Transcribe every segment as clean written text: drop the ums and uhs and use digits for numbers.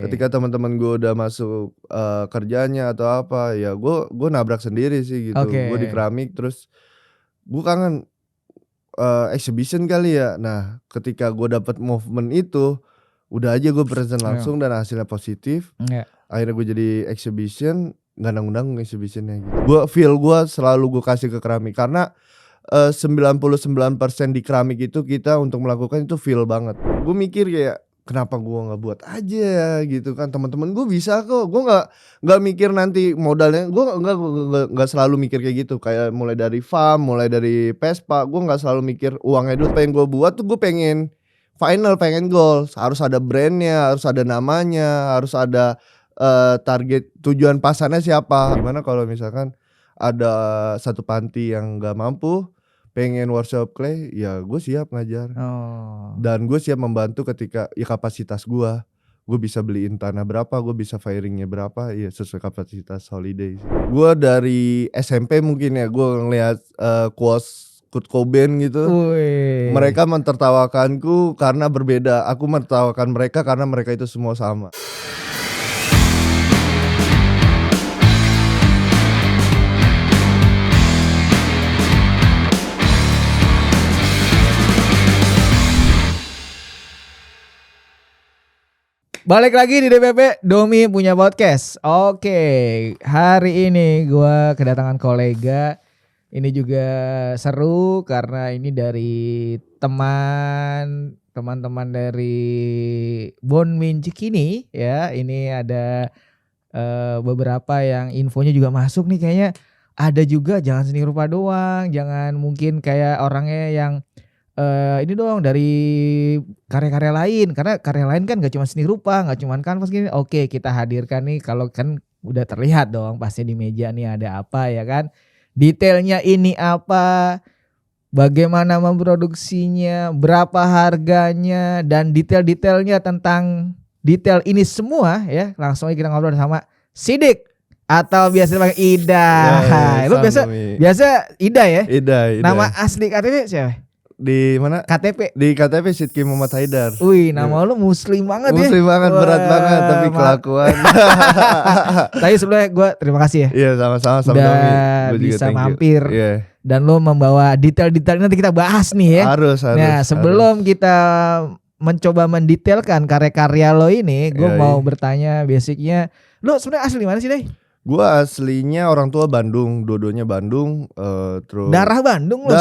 Ketika teman-teman gue udah masuk, kerjanya atau apa, ya gue nabrak sendiri sih gitu. Gue di Oke. keramik terus gue kangen, exhibition kali ya. Nah, ketika gue dapet movement itu, udah aja gue present Iya. langsung dan hasilnya positif. Iya. Akhirnya gue jadi exhibition, nggak nanggung-nanggung exhibition-nya gitu. Gue selalu gue kasih ke keramik karena, 99% di keramik itu kita untuk melakukan itu feel banget. Gue mikir kayak, kenapa gue nggak buat aja ya gitu kan, teman-teman gue bisa kok. Gue nggak mikir nanti modalnya, gue nggak selalu mikir kayak gitu. Kayak mulai dari farm, mulai dari Vespa, gue nggak selalu mikir uangnya dulu. Pengen gue buat tuh gue pengen final, pengen goal. Harus ada brand-nya, harus ada namanya, harus ada, target tujuan pasarnya siapa. Gimana kalau misalkan ada satu panti yang nggak mampu, pengen workshop clay, ya gue siap ngajar. Oh. Dan gue siap membantu ketika ya kapasitas gue bisa beliin tanah berapa, gue bisa firingnya berapa, ya sesuai kapasitas Holiday. Gue dari SMP mungkin ya, gue ngelihat, quotes Kurt Cobain gitu. Wih. Mereka mentertawakanku karena berbeda, aku mentertawakan mereka karena mereka itu semua sama. Balik lagi di DPP Domi punya podcast. Oke, hari ini gua kedatangan kolega. Ini juga seru karena ini dari teman-teman dari Bonmin Cikini ya. Ini ada beberapa yang infonya juga masuk nih kayaknya. Ada juga jangan seni rupa doang, jangan mungkin kayak orangnya yang ini dong dari karya-karya lain, karena karya lain kan gak cuma seni rupa, gak cuma kanvas gini. Oke, kita hadirkan nih, kalau kan udah terlihat dong pasti di meja nih ada apa ya kan. Detailnya ini apa, bagaimana memproduksinya, berapa harganya, dan detail-detailnya tentang detail ini semua ya. Langsung aja kita ngobrol sama Sidik atau biasa dipanggil Ida. Lu biasa Ida ya? Ida. Nama asli KTP siapa? Di mana? KTP. Di KTP Sidki Muhammad Haidar. Wih, nama lu muslim banget ya. Muslim banget, berat banget tapi kelakuan. Tapi sebelumnya gue terima kasih ya. Iya, sama-sama sama udah Domi. bisa mampir. Dan lu membawa detail-detail nanti kita bahas nih ya. Harus. Nah, sebelum kita mencoba mendetailkan karya-karya lo ini, gue mau bertanya basicnya. Lu sebenarnya asli mana sih, Day? Gua aslinya orang tua Bandung, dua-duanya Bandung, terus darah Bandung loh,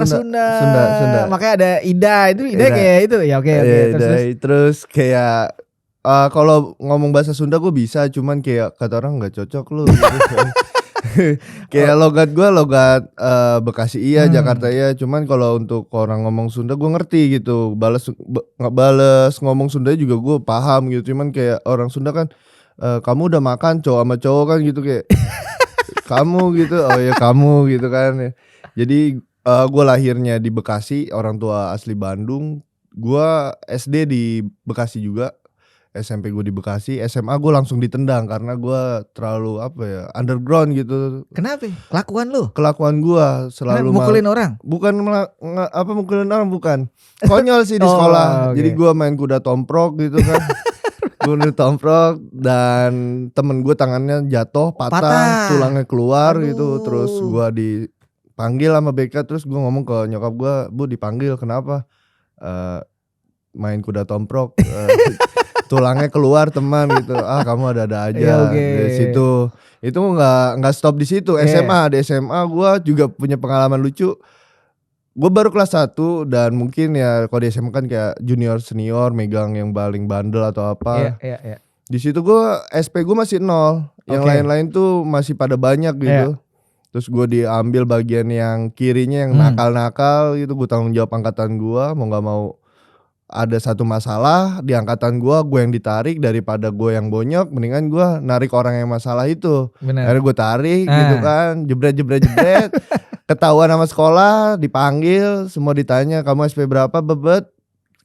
Sunda. Makanya ada Ida kayak itu ya. Oke. Terus kayak kalau ngomong bahasa Sunda gue bisa, cuman kayak kata orang nggak cocok lu. Kayak logat gue logat Bekasi iya, Jakarta iya, cuman kalau untuk orang ngomong Sunda gue ngerti gitu. Bales ngomong Sunda juga gue paham gitu, cuman kayak orang Sunda kan kamu udah makan cowok sama cowok kan gitu, kayak kamu gitu, oh ya kamu gitu kan. Jadi gue lahirnya di Bekasi, orang tua asli Bandung. Gue SD di Bekasi juga, SMP gue di Bekasi, SMA gue langsung ditendang karena gue terlalu underground gitu. Kenapa? Kelakuan lu? Kelakuan gue selalu mukulin orang? Bukan mukulin orang, bukan. Konyol sih di sekolah. Jadi gue main kuda tomprok gitu kan. Gue tomprok dan temen gue tangannya jatuh patah, tulangnya keluar. Gitu. Terus gue dipanggil sama BK, terus gue ngomong ke nyokap gue, Bu dipanggil kenapa? Main kuda tomprok, tulangnya keluar teman gitu. Kamu ada aja. Dari situ itu nggak stop di situ. Di SMA gue juga punya pengalaman lucu. Gue baru kelas 1 dan mungkin ya kalau di SMA kan kayak junior senior megang yang paling bandel atau apa. Iya. Di situ gue SP gue masih 0. Yang lain-lain tuh masih pada banyak gitu. Terus gue diambil bagian yang kirinya yang nakal-nakal gitu. Gue tanggung jawab angkatan gue, mau gak mau ada satu masalah di angkatan gue yang ditarik daripada gue yang bonyok, mendingan gue narik orang yang masalah itu. Akhirnya gue tarik gitu kan, jebret. Ketahuan sama sekolah, dipanggil, semua ditanya kamu SP berapa, bebet.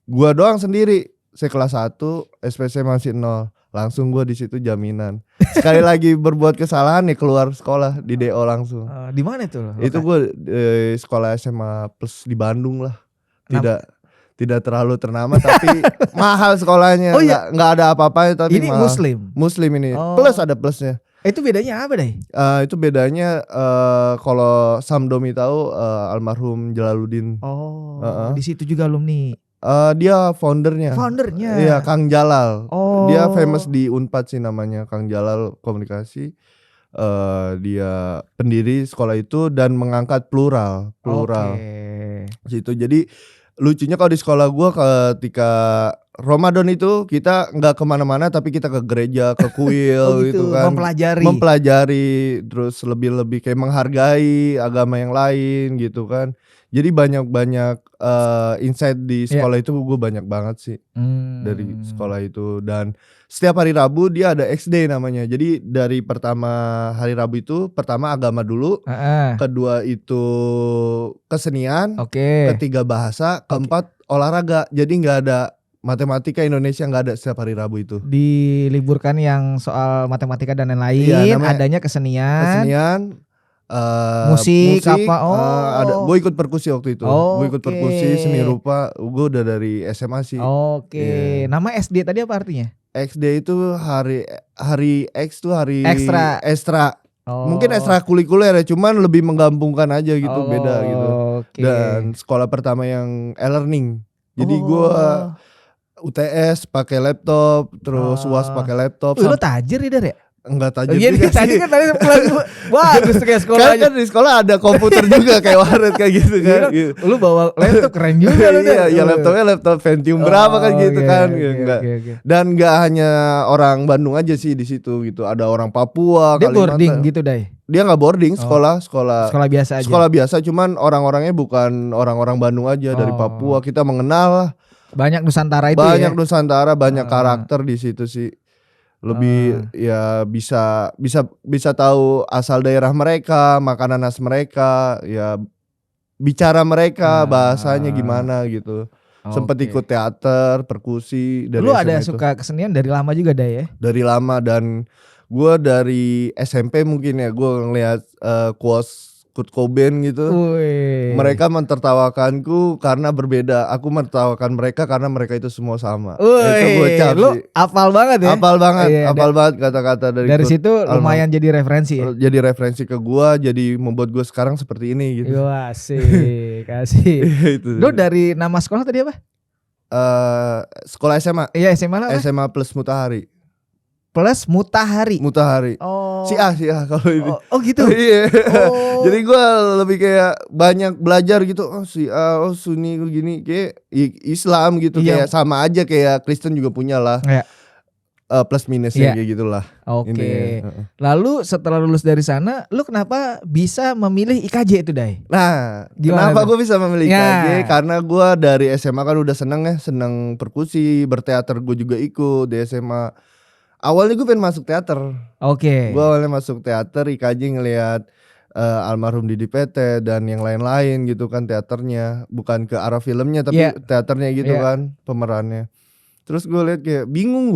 Gua doang sendiri, saya kelas 1, SP saya masih 0. Langsung gua di situ jaminan. Sekali lagi berbuat kesalahan nih keluar sekolah, di DO langsung. Di mana itu? Itu gua sekolah SMA plus di Bandung lah. tidak terlalu ternama tapi mahal sekolahnya. Oh iya? Nggak ada apa-apa tapi Ini mahal. Muslim ini. Oh. Plus ada plusnya. Itu bedanya apa deh? Itu bedanya kalau Samdomi tahu almarhum Jalaluddin. Di situ juga alumni. Dia foundernya. Iya, Kang Jalal. Dia famous di Unpad sih namanya, Kang Jalal Komunikasi. Dia pendiri sekolah itu dan mengangkat plural. Situ. Jadi lucunya kalau di sekolah gua ketika Ramadan itu kita nggak kemana-mana tapi kita ke gereja, ke kuil gitu kan, mempelajari terus lebih kayak menghargai agama yang lain gitu kan. Jadi banyak insight di sekolah itu gue banyak banget sih dari sekolah itu. Dan setiap hari Rabu dia ada XD namanya. Jadi dari pertama hari Rabu itu pertama agama dulu, kedua itu kesenian, ketiga bahasa, keempat olahraga. Jadi nggak ada matematika Indonesia, nggak ada setiap hari Rabu itu. Diliburkan yang soal matematika dan lain-lain, adanya kesenian. Musik apa? Ada. Gue ikut perkusi waktu itu. Gue ikut perkusi, seni rupa. Gue udah dari SMA sih. Nama SD tadi apa artinya? XD itu hari X tuh hari ekstra. Mungkin ekstra kulikuler ya, cuman lebih menggabungkan aja gitu, beda gitu. Dan sekolah pertama yang e-learning. Jadi gue UTS pakai laptop, terus UAS pakai laptop. Lu tajir ya, ya? Enggak tajir juga sih. Tadi kan bagus kayak sekolahnya. Kan di sekolah ada komputer juga kayak warnet kayak gitu kan. Lu bawa laptop keren juga lu. Iya, laptopnya laptop Pentium berapa kan gitu kan. Dan enggak hanya orang Bandung aja sih di situ gitu. Ada orang Papua, Dia boarding gitu, Dai. Dia enggak boarding, sekolah biasa aja. Sekolah biasa, cuman orang-orangnya bukan orang-orang Bandung aja, dari Papua. Kita mengenal lah. Banyak Nusantara itu banyak Nusantara, banyak karakter di situ sih. Lebih ya bisa tahu asal daerah mereka, makanan khas mereka, ya bicara mereka, bahasanya gimana gitu. Sempet ikut teater, perkusi dari Lu SMA ada itu. suka kesenian dari lama juga dah ya? Dari lama, dan gue dari SMP mungkin ya gue ngeliat quotes Kurt Cobain gitu. Mereka mentertawakanku karena berbeda. Aku mentertawakan mereka karena mereka itu semua sama. Itu gocap lu sih. Hafal banget ya? Hafal banget kata-kata dari situ lumayan jadi referensi ya? Jadi referensi ke gua, jadi membuat gua sekarang seperti ini gitu. Asik. Lu dari nama sekolah tadi apa? Sekolah SMA. Iya, SMA lah. SMA plus Mutahari. Plus Mutahari. Si A kalau ini. Gitu. Iya. Jadi gue lebih kayak banyak belajar gitu. Si A, Sunni gini, kayak Islam gitu, kayak sama aja kayak Kristen juga punya lah. Plus minusnya kayak gitulah. Lalu setelah lulus dari sana, lu kenapa bisa memilih IKJ itu, Dai? Nah, kenapa gue bisa memilih IKJ? Karena gue dari SMA kan udah seneng perkusi, berteater gue juga ikut di SMA. Awalnya gue pengen masuk teater. Gue awalnya masuk teater, IKJ ngelihat almarhum Didi Petet dan yang lain-lain gitu kan teaternya. Bukan ke arah filmnya tapi teaternya gitu kan, pemerannya. Terus gue lihat kayak bingung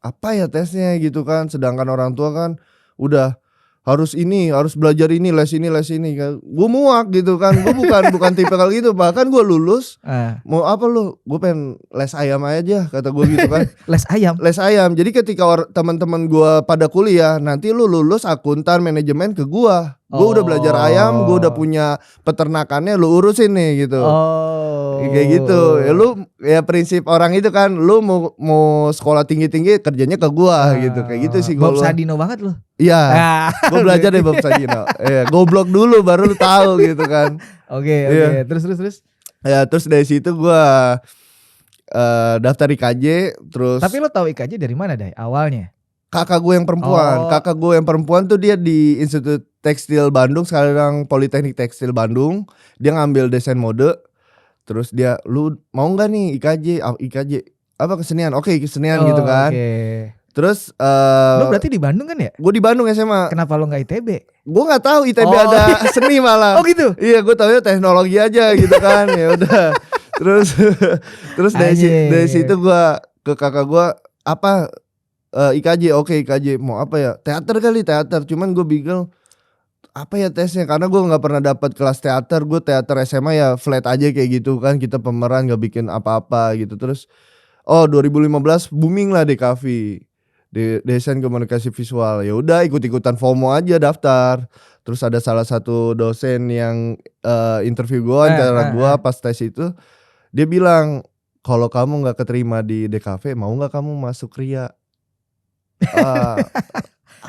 apa ya tesnya gitu kan. Sedangkan orang tua kan udah harus belajar ini, les ini kan. Gue muak gitu kan. Gue bukan tipikal gitu. Bahkan gue lulus mau apa lu? Gue pengen les ayam aja kata gue gitu kan. Les ayam. Jadi ketika teman-teman gue pada kuliah, nanti lu lulus akuntan manajemen ke gue. Gue udah belajar ayam, gue udah punya peternakannya, lu urusin nih gitu. Kayak gitu. Ya lu ya prinsip orang itu kan, lu mau sekolah tinggi-tinggi kerjanya ke gua gitu. Kayak gitu sih gua. Bob Sadino banget lu. Iya. Gua belajar dari Bob Sadino. Iya, goblok dulu baru lu tahu gitu kan. Oke. Terus. Ya, terus dari situ gua daftar IKJ terus. Tapi lu tahu IKJ dari mana, Dai? Awalnya? Kakak gue yang perempuan tuh dia di Institut Tekstil Bandung, sekarang Politeknik Tekstil Bandung. Dia ngambil desain mode. Terus dia, lu mau nggak nih IKJ apa kesenian? Oke, kesenian gitu kan. Terus lu berarti di Bandung kan ya? Gue di Bandung SMA. Kenapa lu nggak ITB? Gue nggak tahu ITB ada seni malah. Gitu. Iya, gue tahu teknologi aja gitu kan. Ya udah. Terus dari situ gue ke kakak gue IKJ, IKJ mau apa ya? Teater, cuman gue bingung apa ya tesnya, karena gue nggak pernah dapat kelas teater. Gue teater SMA ya flat aja kayak gitu kan, kita pemeran nggak bikin apa-apa gitu. Terus 2015 booming lah DKV, desain komunikasi visual. Ya udah ikut-ikutan FOMO aja daftar. Terus ada salah satu dosen yang interview gue, wawancara gue pas tes itu, dia bilang kalau kamu nggak keterima di DKV, mau nggak kamu masuk KRIA?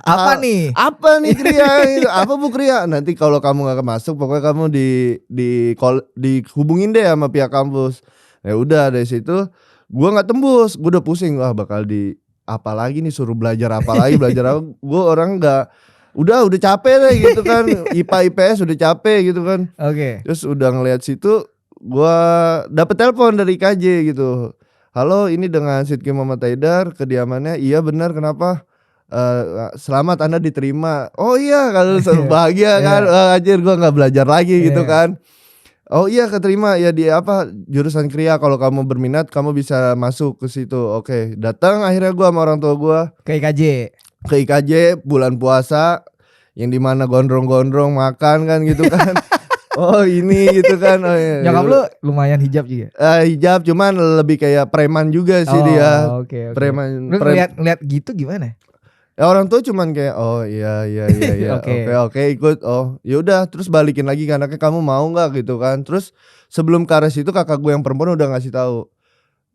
Apa nih? Apa nih KRIA? Apa Bu KRIA? Nanti kalau kamu nggak masuk, pokoknya kamu dihubungin deh sama pihak kampus. Ya udah dari situ, gue nggak tembus, gue udah pusing, wah bakal di apa lagi nih, suruh belajar apa lagi, belajar apa? Gue orang nggak, udah capek deh gitu kan, IPA IPS udah capek gitu kan. Oke. Terus udah ngeliat situ, gue dapet telepon dari IKJ gitu. Halo, ini dengan Sidki Muhammad Haidar, kediamannya. Iya benar, kenapa? Selamat Anda diterima. Oh iya, kalau bahagia kan. Anjir, gue nggak belajar lagi gitu kan. Oh iya, keterima ya di apa, jurusan KRIA. Kalau kamu berminat kamu bisa masuk ke situ. Oke, datang akhirnya gue sama orang tua gue Ke IKJ. Ke IKJ bulan puasa, yang dimana gondrong-gondrong makan kan gitu kan. Oh ini gitu kan. Oh, iya. Nyokap lu lumayan hijab juga? Hijab, cuman lebih kayak preman juga sih dia. Oke. Preman. Lu ngeliat gitu gimana? Ya orang tua cuman kayak oh iya. Oke, ikut. Oh ya udah, terus balikin lagi ke anaknya, kamu mau nggak gitu kan. Terus sebelum Kares itu kakak gue yang perempuan udah ngasih tahu,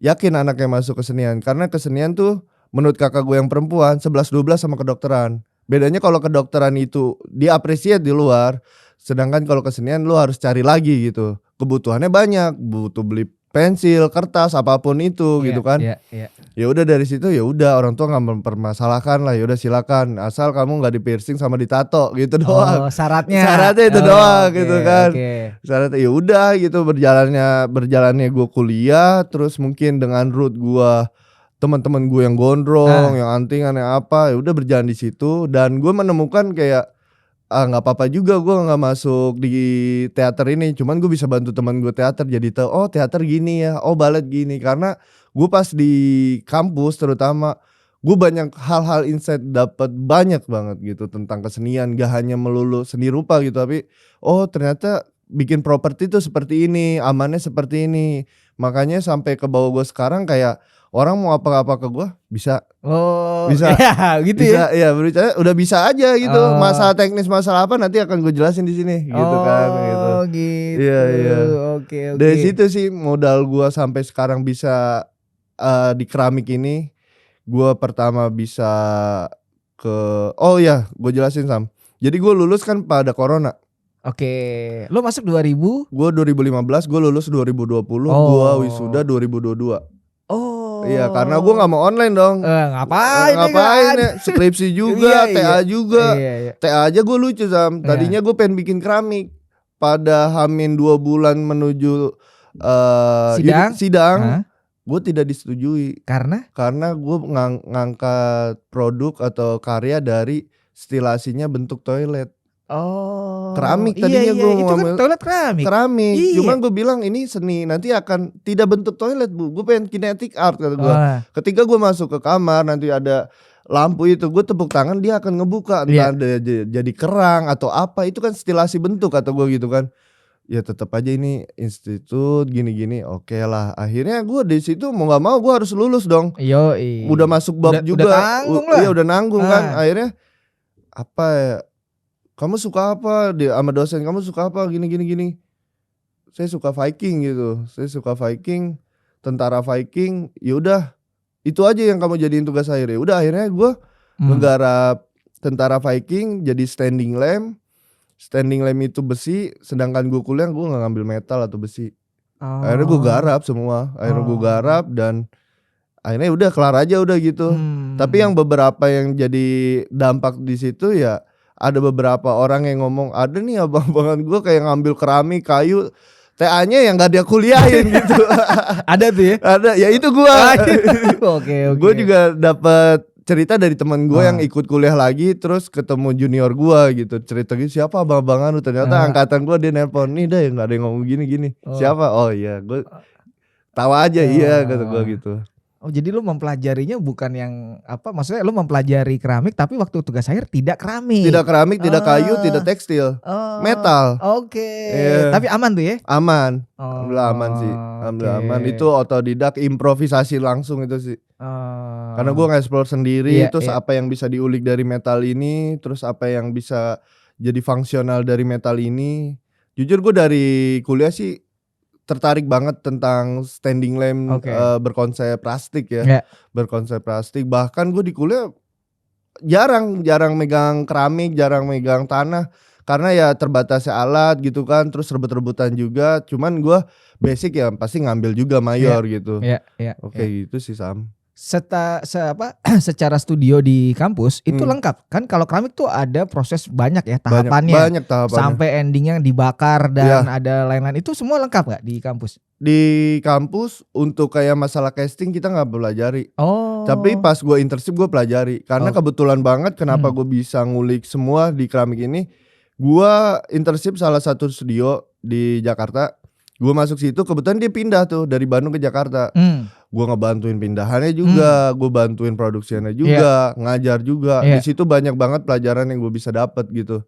yakin anaknya masuk kesenian, karena kesenian tuh menurut kakak gue yang perempuan 11-12 sama kedokteran. Bedanya kalau kedokteran itu diapresiasi di luar, sedangkan kalau kesenian lu harus cari lagi gitu. Kebutuhannya banyak, butuh beli pensil, kertas, apapun itu gitu kan. Iya. Ya udah dari situ, ya udah orang tua nggak mempermasalahkan lah, ya udah silakan, asal kamu nggak di piercing sama ditato gitu doang. Syaratnya itu doang okay, gitu kan. Okay. Syaratnya ya udah gitu, berjalannya gue kuliah, terus mungkin dengan root gue, teman-teman gue yang gondrong, yang antingan, yang apa, ya udah berjalan di situ. Dan gue menemukan kayak nggak apa-apa juga gue nggak masuk di teater ini, cuman gue bisa bantu teman gue teater, jadi tahu oh teater gini ya, oh balet gini. Karena gue pas di kampus terutama, gue banyak hal-hal insight, dapat banyak banget gitu tentang kesenian. Gak hanya melulu seni rupa gitu, tapi oh ternyata bikin properti tuh seperti ini, amannya seperti ini. Makanya sampai ke bawah gue sekarang, kayak orang mau apa-apa ke gue bisa. Bisa ya, gitu bisa, ya. Iya berbicara udah bisa aja gitu. Masalah teknis, masalah apa nanti akan gue jelasin di sini gitu kan gitu. Oh gitu. Iya. Oke. Dari situ sih modal gue sampai sekarang bisa di keramik ini. Gue pertama bisa gue jelasin Sam. Jadi gue lulus kan pada corona. Oke. Lo masuk 2000? Gue 2015, gue lulus 2020, gue wisuda 2022. Iya, karena gue nggak mau online dong. Ngapain ya? Skripsi juga, TA juga. Iya. TA aja gue lucu Sam. Tadinya gue pengen bikin keramik. Pada Hamin 2 bulan menuju sidang, gue tidak disetujui. Karena gue ngangkat produk atau karya dari stilasinya bentuk toilet. Keramik tadinya gue itu kan toilet keramik. Iya. Cuman gue bilang ini seni, nanti akan tidak bentuk toilet Bu. Gue pengen kinetic art kata gue. Ketika gue masuk ke kamar, nanti ada lampu itu, gue tepuk tangan dia akan ngebuka, entah jadi kerang atau apa, itu kan stilasi bentuk kata gue gitu kan. Ya tetap aja ini institut gini-gini, oke lah. Akhirnya gue di situ mau nggak mau gue harus lulus dong. Udah masuk bab juga. Udah nanggung kan. Akhirnya apa ya? Kamu suka apa? Sama dosen, kamu suka apa? Gini. Saya suka Viking gitu. Saya suka Viking, tentara Viking. Ya udah, itu aja yang kamu jadiin tugas akhir. Ya udah, akhirnya gue menggarap tentara Viking jadi standing lamp. Standing lamp itu besi, sedangkan gue kuliah gue nggak ngambil metal atau besi. Akhirnya gue garap semua. Dan akhirnya udah kelar aja udah gitu. Tapi yang beberapa yang jadi dampak di situ ya, ada beberapa orang yang ngomong, ada nih abang-abangan gue kayak ngambil keramik, kayu, TA-nya yang gak dia kuliahin gitu. Ada tuh ya? Ada, ya itu gue. Oke. Gue juga dapat cerita dari teman gue yang ikut kuliah lagi, terus ketemu junior gue gitu. Cerita gitu, siapa abang-abangan lu? Ternyata angkatan gue, dia nelpon, nih dah yang gak ada yang ngomong gini-gini. Siapa? Oh iya, gue tahu aja iya kata gue gitu. Oh jadi lu mempelajarinya bukan yang apa, maksudnya lu mempelajari keramik tapi waktu tugas akhir tidak keramik. Tidak keramik, tidak kayu, tidak tekstil. Metal. Oke. Iya. Tapi aman tuh ya? Aman. Alhamdulillah aman sih. Alhamdulillah aman. Itu otodidak, improvisasi langsung itu sih. Karena gue nge-explore sendiri, terus apa yang bisa diulik dari metal ini, terus apa yang bisa jadi fungsional dari metal ini. Jujur gue dari kuliah sih tertarik banget tentang standing lamp berkonsep plastik ya. Berkonsep plastik. Bahkan gue di kuliah jarang megang keramik, jarang megang tanah. Karena ya terbatasnya alat gitu kan, terus rebut-rebutan juga. Cuman gue basic ya pasti ngambil juga mayor gitu. Oke gitu sih Sam. Secara studio di kampus itu lengkap kan? Kalau keramik tuh ada proses banyak ya tahapannya. Banyak tahapannya. Sampai endingnya dibakar dan ada lain-lain, itu semua lengkap gak di kampus? Di kampus untuk kayak masalah casting kita nggak pelajari. Tapi pas gue internship gue pelajari. Karena kebetulan banget kenapa gue bisa ngulik semua di keramik ini. Gue internship salah satu studio di Jakarta. Gue masuk situ, kebetulan dia pindah tuh dari Bandung ke Jakarta. Gue ngebantuin pindahannya juga, gue bantuin produksinya juga, ngajar juga. Di situ banyak banget pelajaran yang gue bisa dapet gitu.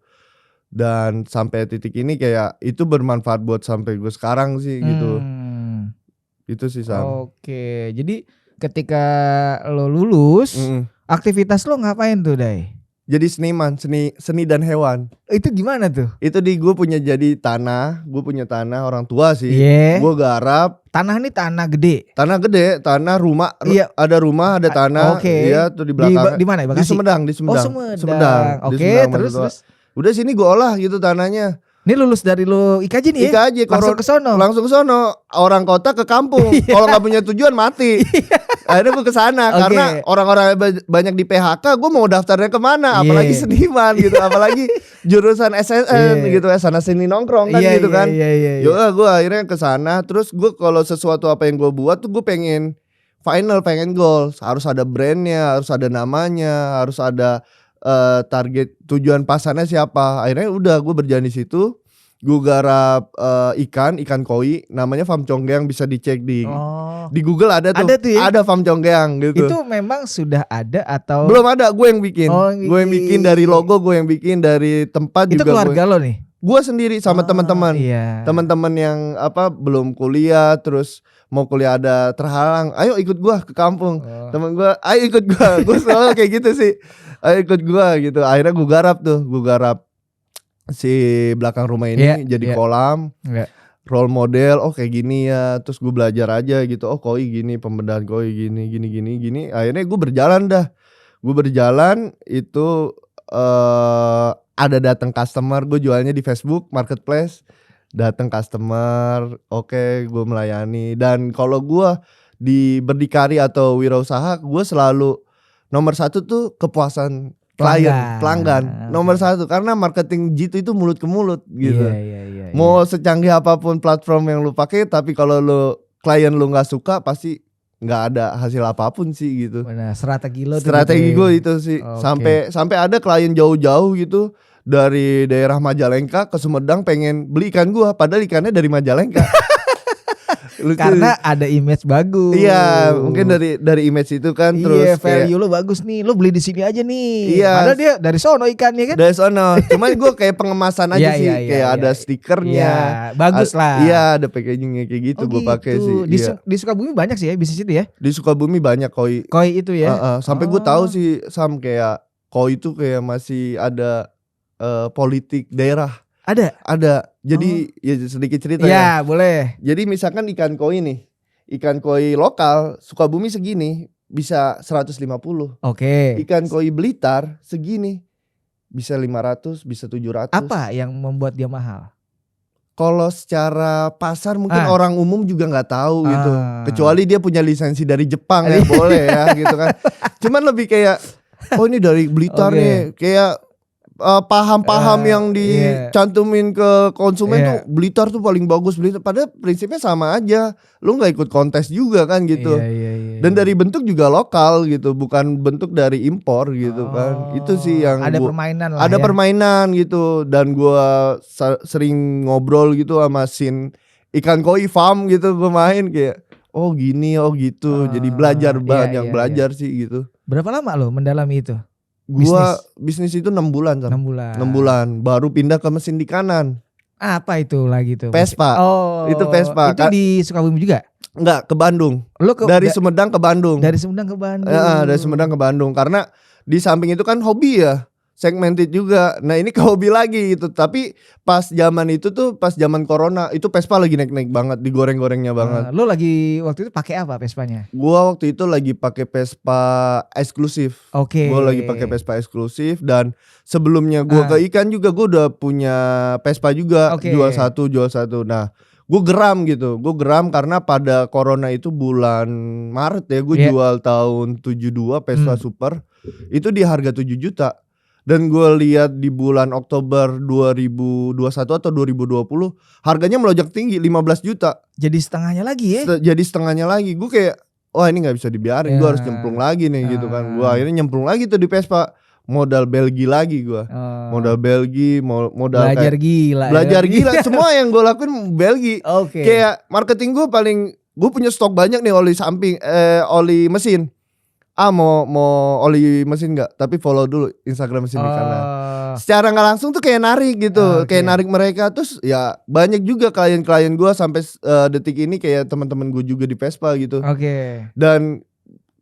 Dan sampai titik ini kayak itu bermanfaat buat sampai gue sekarang sih gitu. Itu sih Sam. Oke, jadi ketika lo lulus, aktivitas lo ngapain tuh Day? Jadi seniman, seni dan hewan. Itu gimana tuh? Itu gue punya jadi tanah, gue punya tanah orang tua sih. Gue garap. Tanah ini tanah gede. Tanah gede, tanah rumah, ada rumah, ada tanah. Iya, tuh di belakang. Di mana? Di Sumedang, di Sumedang. Sumedang. Oke, terus. Udah sini gue olah gitu tanahnya. Ini lulus dari lu IKJ nih ya? IKJ, langsung ke sono. Orang kota ke kampung. Kalau nggak punya tujuan mati. Akhirnya gue kesana karena orang-orang banyak di PHK. Gue mau daftarnya kemana? Apalagi seniman gitu, apalagi jurusan SSN gitu, sana sini nongkrong kan gitu kan. Yaudah gue akhirnya kesana. Terus gue kalau sesuatu apa yang gue buat tuh gue pengen final, pengen goals. Harus ada brandnya, harus ada namanya, harus ada target tujuan pasarnya siapa. Akhirnya udah gue berjalan di situ. Gue garap ikan koi, namanya Farm Conggeang, bisa dicek di Google ada tuh ya? Ada Farm Conggeang gitu. Itu memang sudah ada atau belum ada? Gue yang bikin. Gue yang bikin dari logo, gue yang bikin dari tempat itu juga. Itu keluarga lo nih? Gue sendiri sama teman-teman. Teman-teman yang belum kuliah terus mau kuliah ada terhalang. Ayo ikut gue ke kampung. Temen gue, ayo ikut gue. Gue selalu kayak gitu sih. Ayo ikut gue gitu. Akhirnya gue garap si belakang rumah ini jadi kolam, role model. Oh kayak gini ya. Terus gue belajar aja gitu. Oh koi gini, pembedahan koi gini. Akhirnya gue berjalan dah. Gue berjalan itu ada datang customer. Gue jualnya di Facebook Marketplace. Datang customer, gue melayani. Dan kalau gue di berdikari atau wirausaha, gue selalu nomor satu tuh kepuasan pelanggan. Nomor satu, karena marketing jitu itu mulut ke mulut gitu. Mau secanggih apapun platform yang lu pakai, tapi kalau klien lu nggak suka, pasti nggak ada hasil apapun sih gitu. Benar, strategi gue itu sih. Sampai ada klien jauh-jauh gitu dari daerah Majalengka ke Sumedang pengen beli ikan gua, padahal ikannya dari Majalengka. Karena ada image bagus. Iya, mungkin dari image itu kan. Terus value lo bagus nih, lo beli di sini aja nih. Padahal dia dari sono ikannya kan. Dari sono. Cuman gue kayak pengemasan aja sih, kayak ada stikernya. Bagus lah. Iya, ada packagingnya kayak gitu. Gue pakai sih. Di Sukabumi banyak sih ya bisnis itu ya. Di Sukabumi banyak koi. Koi itu ya. Sampai gue tahu sih Sam, kayak koi itu kayak masih ada politik daerah. Ada. Jadi ya sedikit cerita ya. Boleh. Jadi misalkan ikan koi nih. Ikan koi lokal Sukabumi segini bisa 150. Ikan koi Blitar segini bisa 500, bisa 700. Apa yang membuat dia mahal? Kalau secara pasar mungkin orang umum juga nggak tahu gitu. Kecuali dia punya lisensi dari Jepang ya boleh ya gitu kan. Cuman lebih kayak ini dari Blitar nih, kayak paham-paham yang dicantumin ke konsumen tuh Blitar tuh paling bagus. Blitar, padahal prinsipnya sama aja. Lu nggak ikut kontes juga kan gitu. Dan dari bentuk juga lokal gitu, bukan bentuk dari impor gitu kan. Itu sih yang ada permainan lah. Ada permainan gitu. Dan gua sering ngobrol gitu sama ikan koi farm gitu. Gue main kayak oh gini, oh gitu. Jadi belajar belajar sih gitu. Berapa lama lo mendalami itu? Gua bisnis itu 6 bulan. 6 bulan. 6 bulan. Baru pindah ke mesin di kanan. Apa itu lagi tuh? Vespa. Oh. Itu Vespa. Itu di Sukabumi juga? Enggak, ke Bandung. Dari Sumedang ke Bandung. Dari Sumedang ke Bandung. Dari Sumedang ke Bandung. Karena di samping itu kan hobi ya. Segmented juga. Nah ini ke hobi lagi gitu. Tapi pas zaman itu tuh, pas zaman corona, itu Vespa lagi naik-naik banget, digoreng-gorengnya banget. Lo lagi waktu itu pakai apa Vespanya? Gua waktu itu lagi pakai Vespa eksklusif. Oke. Gua lagi pakai Vespa eksklusif, dan sebelumnya gua ke ikan juga gua udah punya Vespa juga, jual satu. Nah, gue geram gitu. Gue geram karena pada corona itu bulan Maret ya, gue jual tahun 72 Vespa Super. Itu di harga 7 juta. Dan gue lihat di bulan Oktober 2021 atau 2020 harganya melonjak tinggi 15 juta. Jadi setengahnya lagi ya? Jadi setengahnya lagi. Gue kayak, wah ini gak bisa dibiarin, gue harus nyemplung lagi nih gitu kan. Gue akhirnya nyemplung lagi tuh di Vespa. Modal Belgi lagi gue. Modal Belgi, modal belajar gila. Belajar gila. Semua yang gue lakuin Belgi. Kayak marketing gue gue punya stok banyak nih oli oli mesin. Mau oli mesin gak? Tapi follow dulu Instagram mesin di kanan. Secara gak langsung tuh kayak narik gitu. Kayak narik mereka. Terus ya banyak juga klien-klien gue sampai detik ini kayak teman-teman gue juga di Vespa gitu. Dan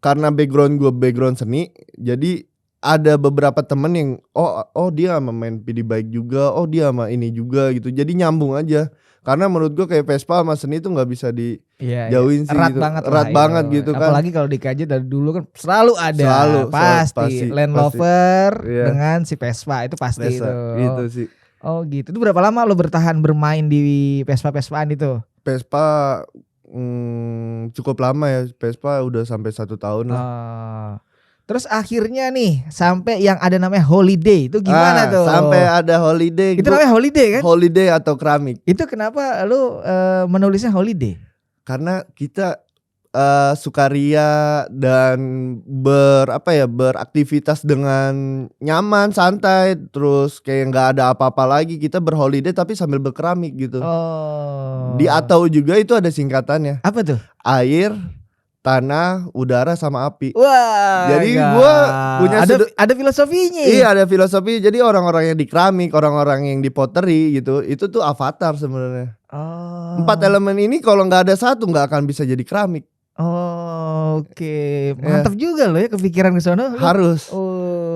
karena background gue background seni, jadi ada beberapa temen yang oh dia sama main PD bike juga, oh dia sama ini juga gitu. Jadi nyambung aja. Karena menurut gue kayak Vespa sama seni itu nggak bisa dijauhin sih. Erat gitu. banget gitu kan. Apalagi kalau di KJ dari dulu kan selalu ada. Pasti Land Rover dengan si Vespa itu pasti itu. Gitu sih. Oh gitu. Itu berapa lama lo bertahan bermain di Vespa-Vespaan itu? Vespa cukup lama ya. Vespa udah sampai 1 tahun lah. Terus akhirnya nih sampai yang ada namanya Holiday itu gimana tuh? Sampai ada Holiday. Itu namanya Holiday kan? Holiday atau keramik. Itu kenapa lu menulisnya Holiday? Karena kita sukaria dan beraktivitas dengan nyaman, santai, terus kayak nggak ada apa-apa lagi. Kita berholiday tapi sambil berkeramik gitu. Di Atau juga itu ada singkatannya. Apa tuh? Air, tanah, udara, sama api. Wah. Jadi gue punya ada filosofinya. Iya, ada filosofi. Jadi orang-orang yang di keramik, orang-orang yang di pottery gitu, itu tuh avatar sebenarnya. 4 elemen ini kalau nggak ada satu nggak akan bisa jadi keramik. Oke. Mantap juga lo ya kepikiran ke sono. Harus.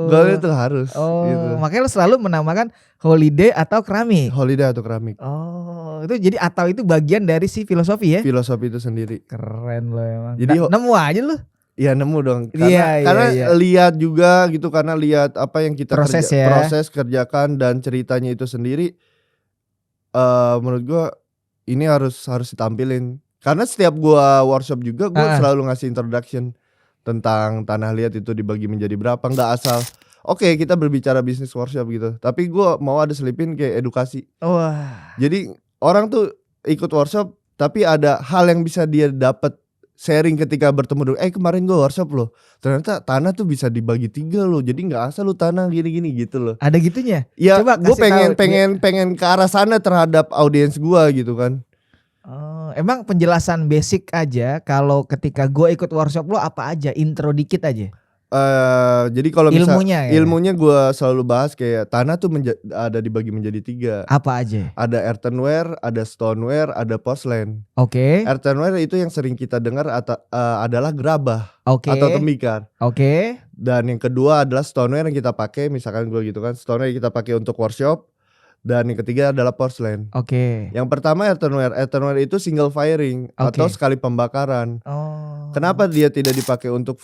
Gue itu harus. Gitu. Makanya lo selalu menamakan Holiday atau keramik. Holiday atau keramik. Itu jadi atau itu bagian dari si filosofi ya? Filosofi itu sendiri. Keren lo emang. Jadi nemu aja lo. Iya nemu dong. Karena lihat juga gitu, karena lihat apa yang kita proses kerjakan dan ceritanya itu sendiri. Menurut gue ini harus ditampilin. Karena setiap gue workshop juga gue selalu ngasih introduction tentang tanah liat itu dibagi menjadi berapa. Nggak asal Oke, kita berbicara bisnis workshop gitu, tapi gue mau ada selipin kayak edukasi. Jadi orang tuh ikut workshop tapi ada hal yang bisa dia dapat sharing ketika bertemu. Kemarin gue workshop loh, ternyata tanah tuh bisa dibagi 3 loh. Jadi nggak asal lu tanah gini-gini gitu loh. Ada gitunya? Ya, gue pengen ke arah sana terhadap audiens gue gitu kan. Emang penjelasan basic aja kalau ketika gue ikut workshop lo apa aja? Intro dikit aja. Jadi kalau ilmunya gue selalu bahas kayak tanah tuh ada dibagi menjadi 3. Apa aja? Ada earthenware, ada stoneware, ada porcelain. Earthenware itu yang sering kita dengar adalah gerabah atau tembikar. Dan yang kedua adalah stoneware yang kita pakai, misalkan gue gitu kan, stoneware yang kita pakai untuk workshop. Dan yang ketiga adalah porcelain. Yang pertama earthenware. Earthenware itu single firing atau sekali pembakaran. Kenapa dia tidak dipakai untuk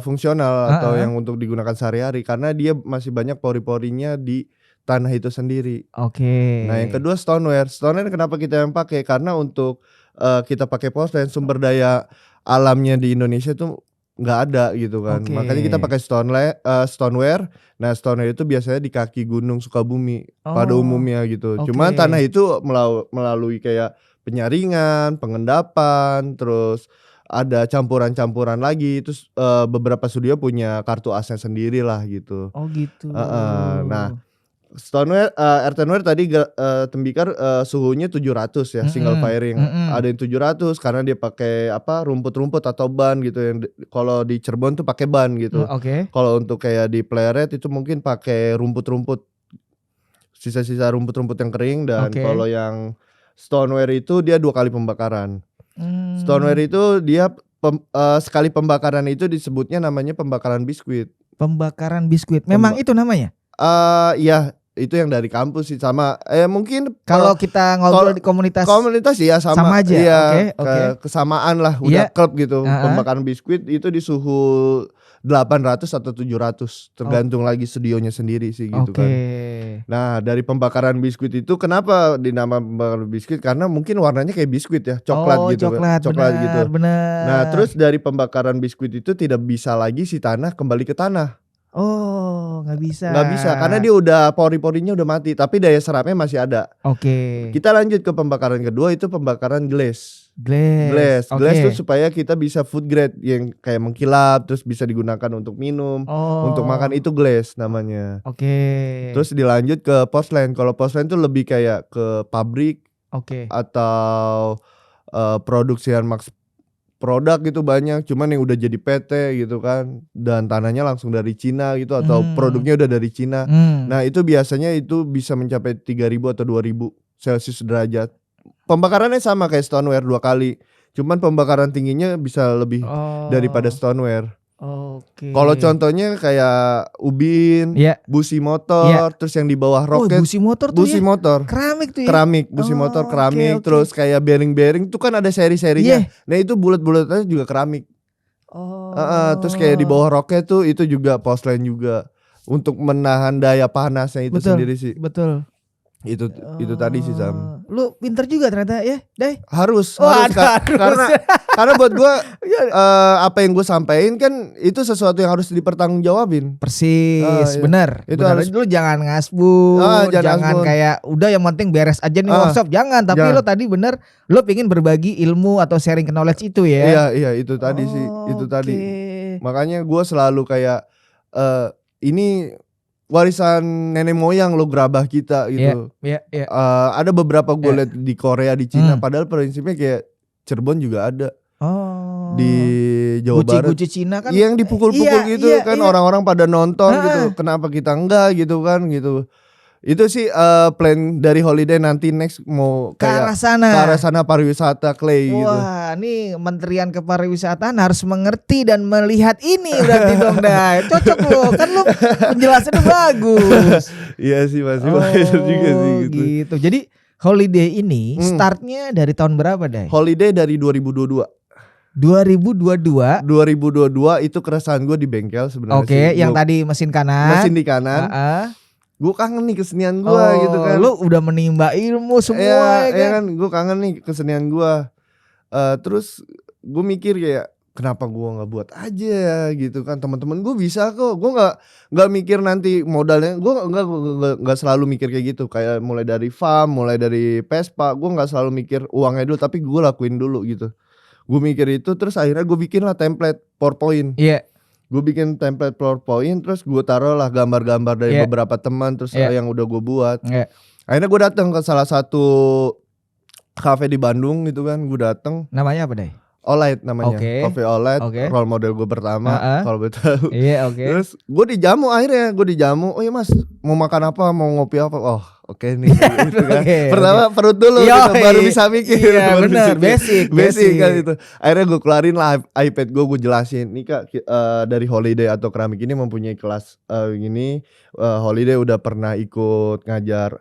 fungsional atau yang untuk digunakan sehari-hari? Karena dia masih banyak pori-porinya di tanah itu sendiri. Nah, yang kedua stoneware. Stoneware kenapa kita yang pakai? Karena untuk kita pakai porcelain, sumber daya alamnya di Indonesia itu nggak ada gitu kan. Makanya kita pakai stoneware. Nah, stoneware itu biasanya di kaki Gunung Sukabumi pada umumnya gitu. Cuman tanah itu melalui kayak penyaringan, pengendapan, terus ada campuran-campuran lagi. Terus beberapa studio punya kartu asnya sendiri lah gitu. Nah, Stoneware, Earthenware tadi tembikar suhunya 700 ya, single firing. Ada yang 700 karena dia pakai rumput-rumput atau ban gitu, yang kalau di Cirebon tuh pakai ban gitu. Oke. Kalau untuk kayak di Pleret itu mungkin pakai rumput-rumput, sisa-sisa rumput-rumput yang kering. Dan kalau yang Stoneware itu dia 2 kali pembakaran. Stoneware itu dia sekali pembakaran itu disebutnya namanya pembakaran biskuit. Pembakaran biskuit. Memang itu namanya? Iya, itu yang dari kampus sih, sama mungkin kalau kita ngobrol di komunitas ya sama aja. Iya, kesamaan lah, udah klub gitu. Pembakaran biskuit itu di suhu 800 atau 700 tergantung lagi studionya sendiri sih gitu kan. Nah, dari pembakaran biskuit itu kenapa dinamakan pembakaran biskuit? Karena mungkin warnanya kayak biskuit ya, coklat gitu. Coklat gitu. Bener. Nah, terus dari pembakaran biskuit itu tidak bisa lagi si tanah kembali ke tanah. Oh, nggak bisa. Nggak bisa karena dia udah pori-porinya udah mati, tapi daya serapnya masih ada. Kita lanjut ke pembakaran kedua, itu pembakaran glaze. Glaze tuh supaya kita bisa food grade yang kayak mengkilap, terus bisa digunakan untuk minum, untuk makan, itu glaze namanya. Terus dilanjut ke porcelain. Kalau porcelain tuh lebih kayak ke pabrik atau produksian mass produk gitu banyak, cuman yang udah jadi PT gitu kan, dan tanahnya langsung dari Cina gitu, atau produknya udah dari Cina. Nah, itu biasanya itu bisa mencapai 3000 atau 2000 Celcius derajat. Pembakarannya sama kayak Stoneware 2 kali, cuman pembakaran tingginya bisa lebih daripada Stoneware. Kalau contohnya kayak ubin, busi motor, terus yang di bawah roket. Busi motor tuh busi motor. Keramik tuh ya. Keramik, busi motor keramik, terus kayak bearing-bearing tuh kan ada seri-serinya. Nah, itu bulat-bulatnya juga keramik. Terus kayak di bawah roket tuh itu juga porcelain juga, untuk menahan daya panasnya itu sendiri sih. Betul. Itu tadi sih, Sam. Lu pinter juga ternyata ya, Day. Harus karena buat gua apa yang gue sampaikan kan itu sesuatu yang harus dipertanggungjawabin. Persis, bener. Itu harus. Lu jangan ngasbun, jangan kayak udah yang penting beres aja nih workshop, jangan. Tapi lo tadi bener, lo pengen berbagi ilmu atau sharing knowledge itu ya. Iya, itu tadi sih, itu tadi. Makanya gue selalu kayak ini warisan nenek moyang lo, gerabah kita gitu. Ada beberapa gue lihat di Korea, di Cina, padahal prinsipnya kayak Cirebon juga ada. Di Jawa Barat. Guci Cina kan yang dipukul-pukul gitu kan, orang-orang pada nonton gitu. Kenapa kita enggak gitu kan gitu. Itu sih plan dari Holiday nanti next mau kayak ke arah sana pariwisata clay gitu. Wah, nih Kementerian Kepariwisataan harus mengerti dan melihat ini berarti dong, Day. Cocok lo, kan lo penjelasannya bagus. Iya sih, masih bagus juga sih gitu. Jadi Holiday ini startnya dari tahun berapa, Day? Holiday dari 2022. 2022 itu keresahan gue di bengkel sebenarnya. Yang tadi mesin kanan. Mesin di kanan. Gue kangen nih kesenian gue gitu kan. Lu udah menimba ilmu semua ya kan. Gue kangen nih kesenian gue. Terus gue mikir kayak kenapa gue nggak buat aja gitu kan. Teman-teman gue bisa kok. Gue nggak mikir nanti modalnya. Gue nggak selalu mikir kayak gitu. Kayak mulai dari farm, mulai dari Vespa. Gue nggak selalu mikir uangnya dulu, tapi gue lakuin dulu gitu. Gue mikir itu, terus akhirnya gue bikin lah template PowerPoint. Gue bikin template PowerPoint, terus gue taruh lah gambar-gambar dari beberapa teman, terus yang udah gue buat. Akhirnya gue datang ke salah satu cafe di Bandung gitu kan, gue datang. Namanya apa, Day? Olight namanya, Coffee Olight, role model gue pertama kalau betul tahu. Terus gue dijamu, akhirnya gue dijamu. Oh iya mas, mau makan apa, mau ngopi apa? Oh oke nih gitu kan. Pertama perut dulu gitu, baru bisa mikir. Iya benar, basic kan itu. Akhirnya gue keluarin lah iPad gue jelasin. Nih kak, dari Holiday atau Keramik ini mempunyai kelas gini. Holiday udah pernah ikut ngajar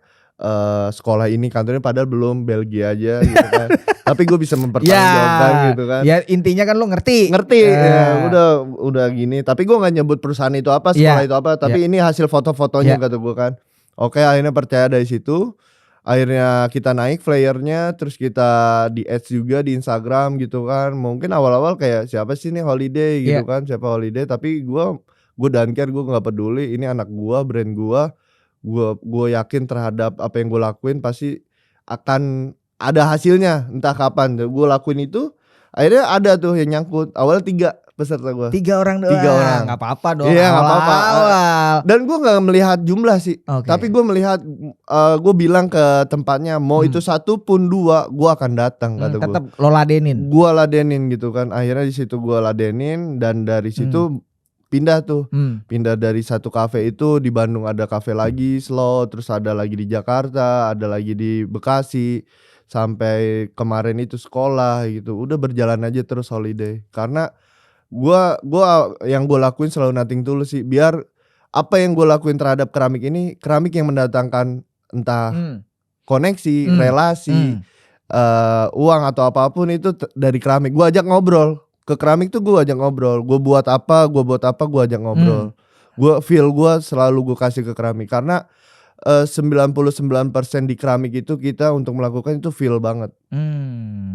sekolah ini, kantornya padahal belum, Belgia aja gitu kan. Tapi gue bisa mempertanggungjawabkan gitu kan. Ya intinya kan lu ngerti. Ya, udah gini. Tapi gue nggak nyebut perusahaan itu apa, sekolah itu apa. Tapi ini hasil foto-fotonya kata gue kan. Oke, akhirnya percaya dari situ. Akhirnya kita naik flyernya, terus kita di ads juga di Instagram gitu kan. Mungkin awal-awal kayak siapa sih nih Holiday gitu kan, siapa Holiday. Tapi gue don't care, gue nggak peduli. Ini anak gue, brand gue. Gue yakin terhadap apa yang gue lakuin pasti akan ada hasilnya, entah kapan. Gue lakuin itu, akhirnya ada tuh yang nyangkut. Awalnya peserta gue. 3 orang doang. 3 orang. Gak apa-apa dong. Iya gak apa-apa. Awal. Dan gue gak melihat jumlah sih. Tapi gue melihat gue bilang ke tempatnya mau itu 1 pun 2 gue akan datang kata gue. Tetap lo ladenin. Gue ladenin gitu kan. Akhirnya di situ gue ladenin dan dari situ pindah tuh. Pindah dari satu kafe itu di Bandung ada kafe lagi slow, terus ada lagi di Jakarta, ada lagi di Bekasi. Sampai kemarin itu sekolah gitu. Udah berjalan aja terus holiday. Karena gua yang gue lakuin selalu nothing tulus sih. Biar apa yang gue lakuin terhadap keramik ini, keramik yang mendatangkan entah koneksi, relasi, uang atau apapun itu dari keramik. Gue ajak ngobrol. Ke keramik tuh gue ajak ngobrol. Gue buat apa, gue ajak ngobrol. Gue feel gue selalu gue kasih ke keramik. Karena 99% di keramik itu kita untuk melakukan itu feel banget.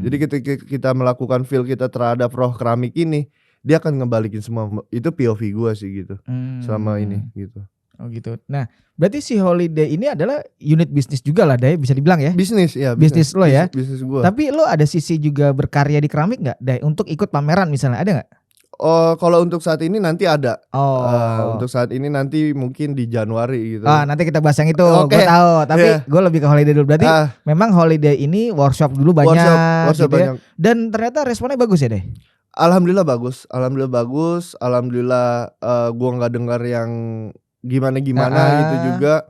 Jadi ketika kita melakukan feel kita terhadap roh keramik ini, dia akan ngebalikin semua. Itu POV gue sih gitu. Selama ini gitu. Oh gitu. Nah, berarti si holiday ini adalah unit bisnis juga lah, Day, bisa dibilang ya? Bisnis ya. Bisnis lo ya. Bisnis gue. Tapi lo ada sisi juga berkarya di keramik nggak, Day? Untuk ikut pameran misalnya, ada nggak? Oh, kalau untuk saat ini nanti ada. Oh. Untuk saat ini nanti mungkin di Januari gitu. Nanti kita bahas yang itu. Gue tahu. Tapi gue lebih ke holiday dulu. Berarti memang holiday ini workshop dulu banyak. Workshop gitu banyak. Ya. Dan ternyata responnya bagus ya, Day? Alhamdulillah bagus. Alhamdulillah gue nggak dengar yang gimana gitu juga.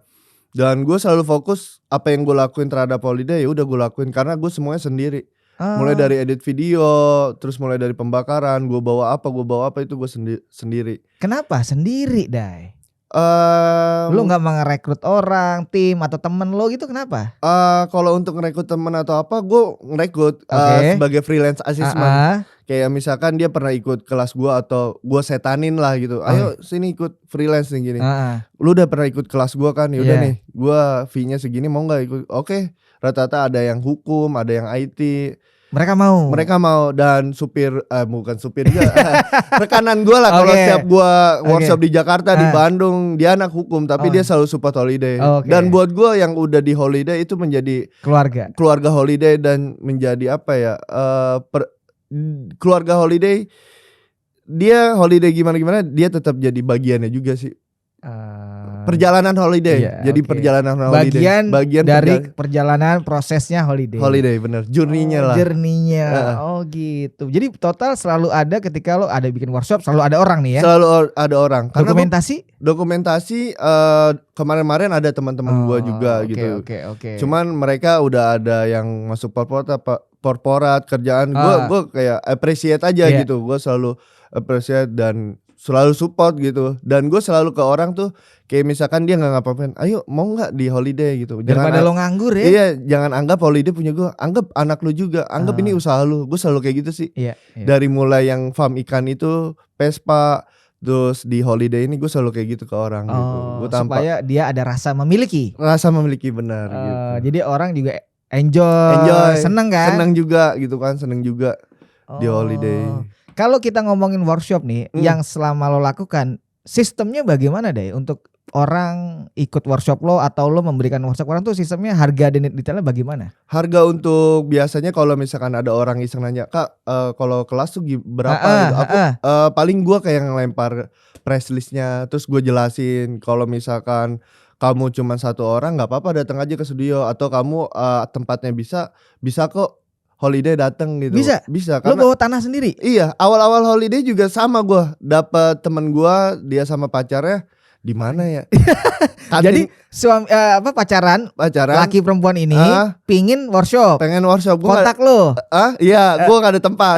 Dan gue selalu fokus apa yang gue lakuin terhadap holiday ya udah gue lakuin karena gue semuanya sendiri. Mulai dari edit video, terus mulai dari pembakaran, gue bawa apa itu gue sendiri. Kenapa sendiri, Day? Lu nggak mau ngerekrut orang, tim atau temen lo gitu, kenapa? Kalau untuk ngerekrut temen atau apa, gue ngerekrut sebagai freelance assistant. Kayak misalkan dia pernah ikut kelas gue atau gue setanin lah gitu. Ayo sini ikut freelance nih gini. Lu udah pernah ikut kelas gue kan? Yaudah nih, gue fee-nya segini mau nggak ikut? Oke. Rata-rata ada yang hukum, ada yang IT. Mereka mau dan supir bukan supir juga rekanan gue lah kalau setiap gue workshop di Jakarta di Bandung dia anak hukum tapi dia selalu support holiday dan buat gue yang udah di holiday itu menjadi keluarga holiday dan menjadi apa ya keluarga holiday dia holiday gimana dia tetap jadi bagiannya juga sih. Perjalanan holiday, jadi perjalanan holiday. Bagian dari perjalanan prosesnya holiday. Holiday bener, journey-nya lah. Oh gitu. Jadi total selalu ada ketika lo ada bikin workshop selalu ada orang nih ya. Selalu ada orang. Karena dokumentasi kemarin-kemarin ada teman-teman gua juga gitu. Oke. Cuman mereka udah ada yang masuk korporat kerjaan. Gua kayak appreciate aja gitu. Gua selalu appreciate dan selalu support gitu. Dan gue selalu ke orang tuh kayak misalkan dia gak ngapa-ngapain, ayo mau gak di holiday gitu. Daripada lo nganggur ya. Iya, jangan anggap holiday punya gue, anggap anak lu juga, anggap ini usaha lu. Gue selalu kayak gitu sih. Iya. Dari mulai yang farm ikan itu, Vespa, terus di holiday ini gue selalu kayak gitu ke orang gitu. Gua supaya dia ada rasa memiliki. Benar gitu. Jadi orang juga enjoy, seneng kan? Seneng juga gitu kan, seneng juga di holiday. Kalau kita ngomongin workshop nih, yang selama lo lakukan, sistemnya bagaimana deh untuk orang ikut workshop lo atau lo memberikan workshop orang tuh sistemnya harga dan detailnya bagaimana? Harga untuk biasanya kalau misalkan ada orang iseng nanya, Kak kalau kelas tuh berapa gitu. Aku paling gue kayak ngelempar press listnya, terus gue jelasin kalau misalkan kamu cuma 1 orang nggak apa-apa datang aja ke studio atau kamu tempatnya bisa kok. Holiday dateng gitu. Bisa karena lo bawa tanah sendiri? Iya, awal-awal holiday juga sama gue. Dapet temen gue, dia sama pacarnya di mana ya? Jadi suami pacaran laki perempuan ini pengen workshop. Kontak lo. Iya, gue gak ada tempat.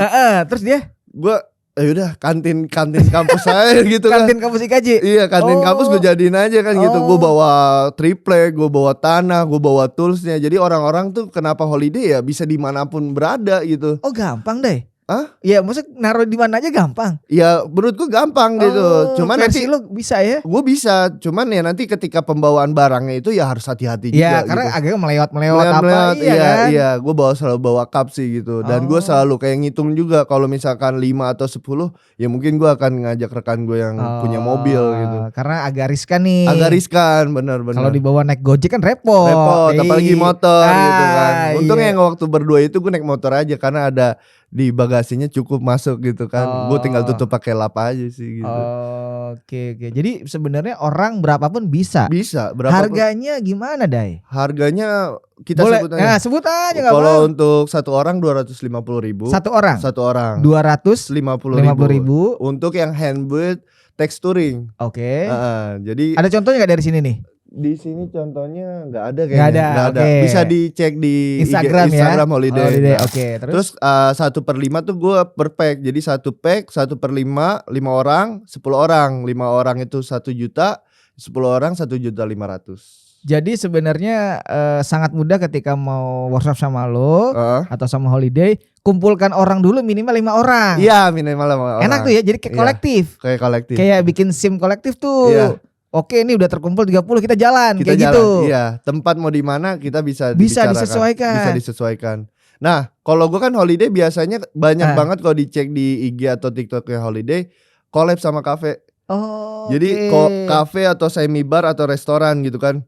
Terus dia? Gue udah kantin kampus saya gitu kan. Kantin kampus IKJ. Iya, kantin kampus gue jadiin aja kan gitu. Gue bawa triplek, gue bawa tanah, gue bawa toolsnya. Jadi orang-orang tuh kenapa holiday ya bisa dimanapun berada gitu. Oh gampang deh. Ya maksud naruh di mana aja gampang. Ya menurut gue gampang gitu. Cuman nanti lo bisa ya? Gue bisa. Cuman ya nanti ketika pembawaan barangnya itu ya harus hati-hati juga. Ya karena gitu. Agak melewat apa. Iya. Gue selalu bawa cup sih gitu. Dan gue selalu kayak ngitung juga. Kalau misalkan 5 atau 10 ya mungkin gue akan ngajak rekan gue yang punya mobil gitu. Karena agak riskan nih. Agak riskan bener. Kalau dibawa naik Gojek kan repot. Apalagi motor gitu kan. Untungnya yang waktu berdua itu gue naik motor aja. Karena ada di bagasinya cukup masuk gitu kan. Gue tinggal tutup pakai lap aja sih gitu. Oke. Jadi sebenarnya orang berapapun bisa. Bisa berapa? Harganya gimana, Dai? Harganya kita Boleh, sebut aja. nah sebut aja nggak Kalau apa-apa. untuk satu orang 250.000. Satu orang. 250.000. Untuk yang handmade texturing. Oke. Jadi ada contohnya nggak dari sini nih? Di sini contohnya nggak ada kayaknya. Nggak ada. Okay. Bisa dicek di Instagram Instagram Holiday. Nah, terus 1/5 tuh gue per pack. Jadi 1 pack 1/5 5 orang 10 orang. 5 orang itu 1 juta, 10 orang 1.500.000. Jadi sebenarnya sangat mudah ketika mau workshop sama lo atau sama Holiday, kumpulkan orang dulu minimal 5 orang. Iya, minimal 5 orang. Enak tuh ya, jadi kayak kolektif. Kayak kolektif. Kayak bikin SIM kolektif tuh. Iya. Oke, ini udah terkumpul 30, kita jalan Kita kayak jalan, gitu. Iya, tempat mau di mana kita bisa disesuaikan. Nah, kalau gue kan Holiday biasanya banyak banget kalau dicek di IG atau TikToknya Holiday collab sama kafe. Jadi kafe atau semi bar atau restoran gitu kan.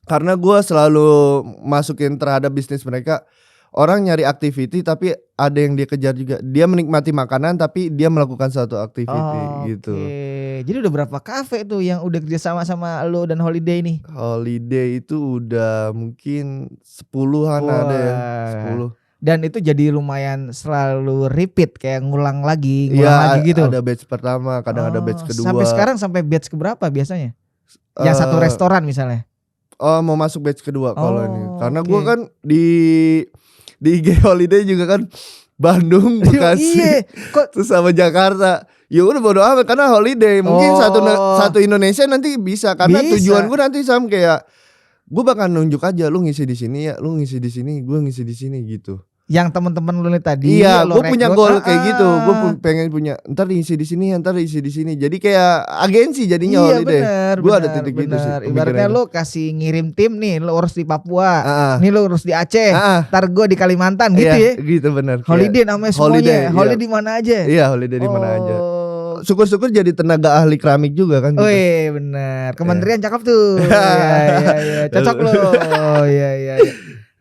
Karena gue selalu masukin terhadap bisnis mereka, orang nyari activity tapi ada yang dia kejar juga. Dia menikmati makanan tapi dia melakukan suatu activity gitu. Jadi udah berapa kafe tuh yang udah kerja sama lo dan Holiday nih? Holiday itu udah mungkin 10-an ada ya, 10. Dan itu jadi lumayan selalu repeat, kayak ngulang lagi gitu. Ada batch pertama, kadang ada batch kedua. Sampai sekarang sampai batch keberapa biasanya? Yang satu restoran misalnya. Mau masuk batch kedua kalau ini. Karena gue kan di IG Holiday juga kan Bandung, Bekasi, terus sama Jakarta. Ya udah bodo amat karena Holiday. Mungkin satu Indonesia nanti bisa karena tujuan gue nanti sama kayak gue bakal nunjuk aja, lu ngisi di sini ya, lu ngisi di sini, gue ngisi di sini gitu. Yang teman-teman lu tadi. Iya, gue punya goal kayak gitu. Gue pengen punya ntar diisi di sini, ntar diisi di sini. Jadi kayak agensi jadinya Holiday. Gue ada titik gitu sih. Ibaratnya lu kasih ngirim tim nih, lu urus di Papua, nih lu urus di Aceh, ntar gue di Kalimantan gitu ya. Gitu bener. Holiday namanya semuanya. Holiday di mana aja? Iya, Holiday di mana aja. Syukur-syukur jadi tenaga ahli keramik juga kan. Wih bener. Kementerian cakep tuh. Iya. Cocok lo. Iya.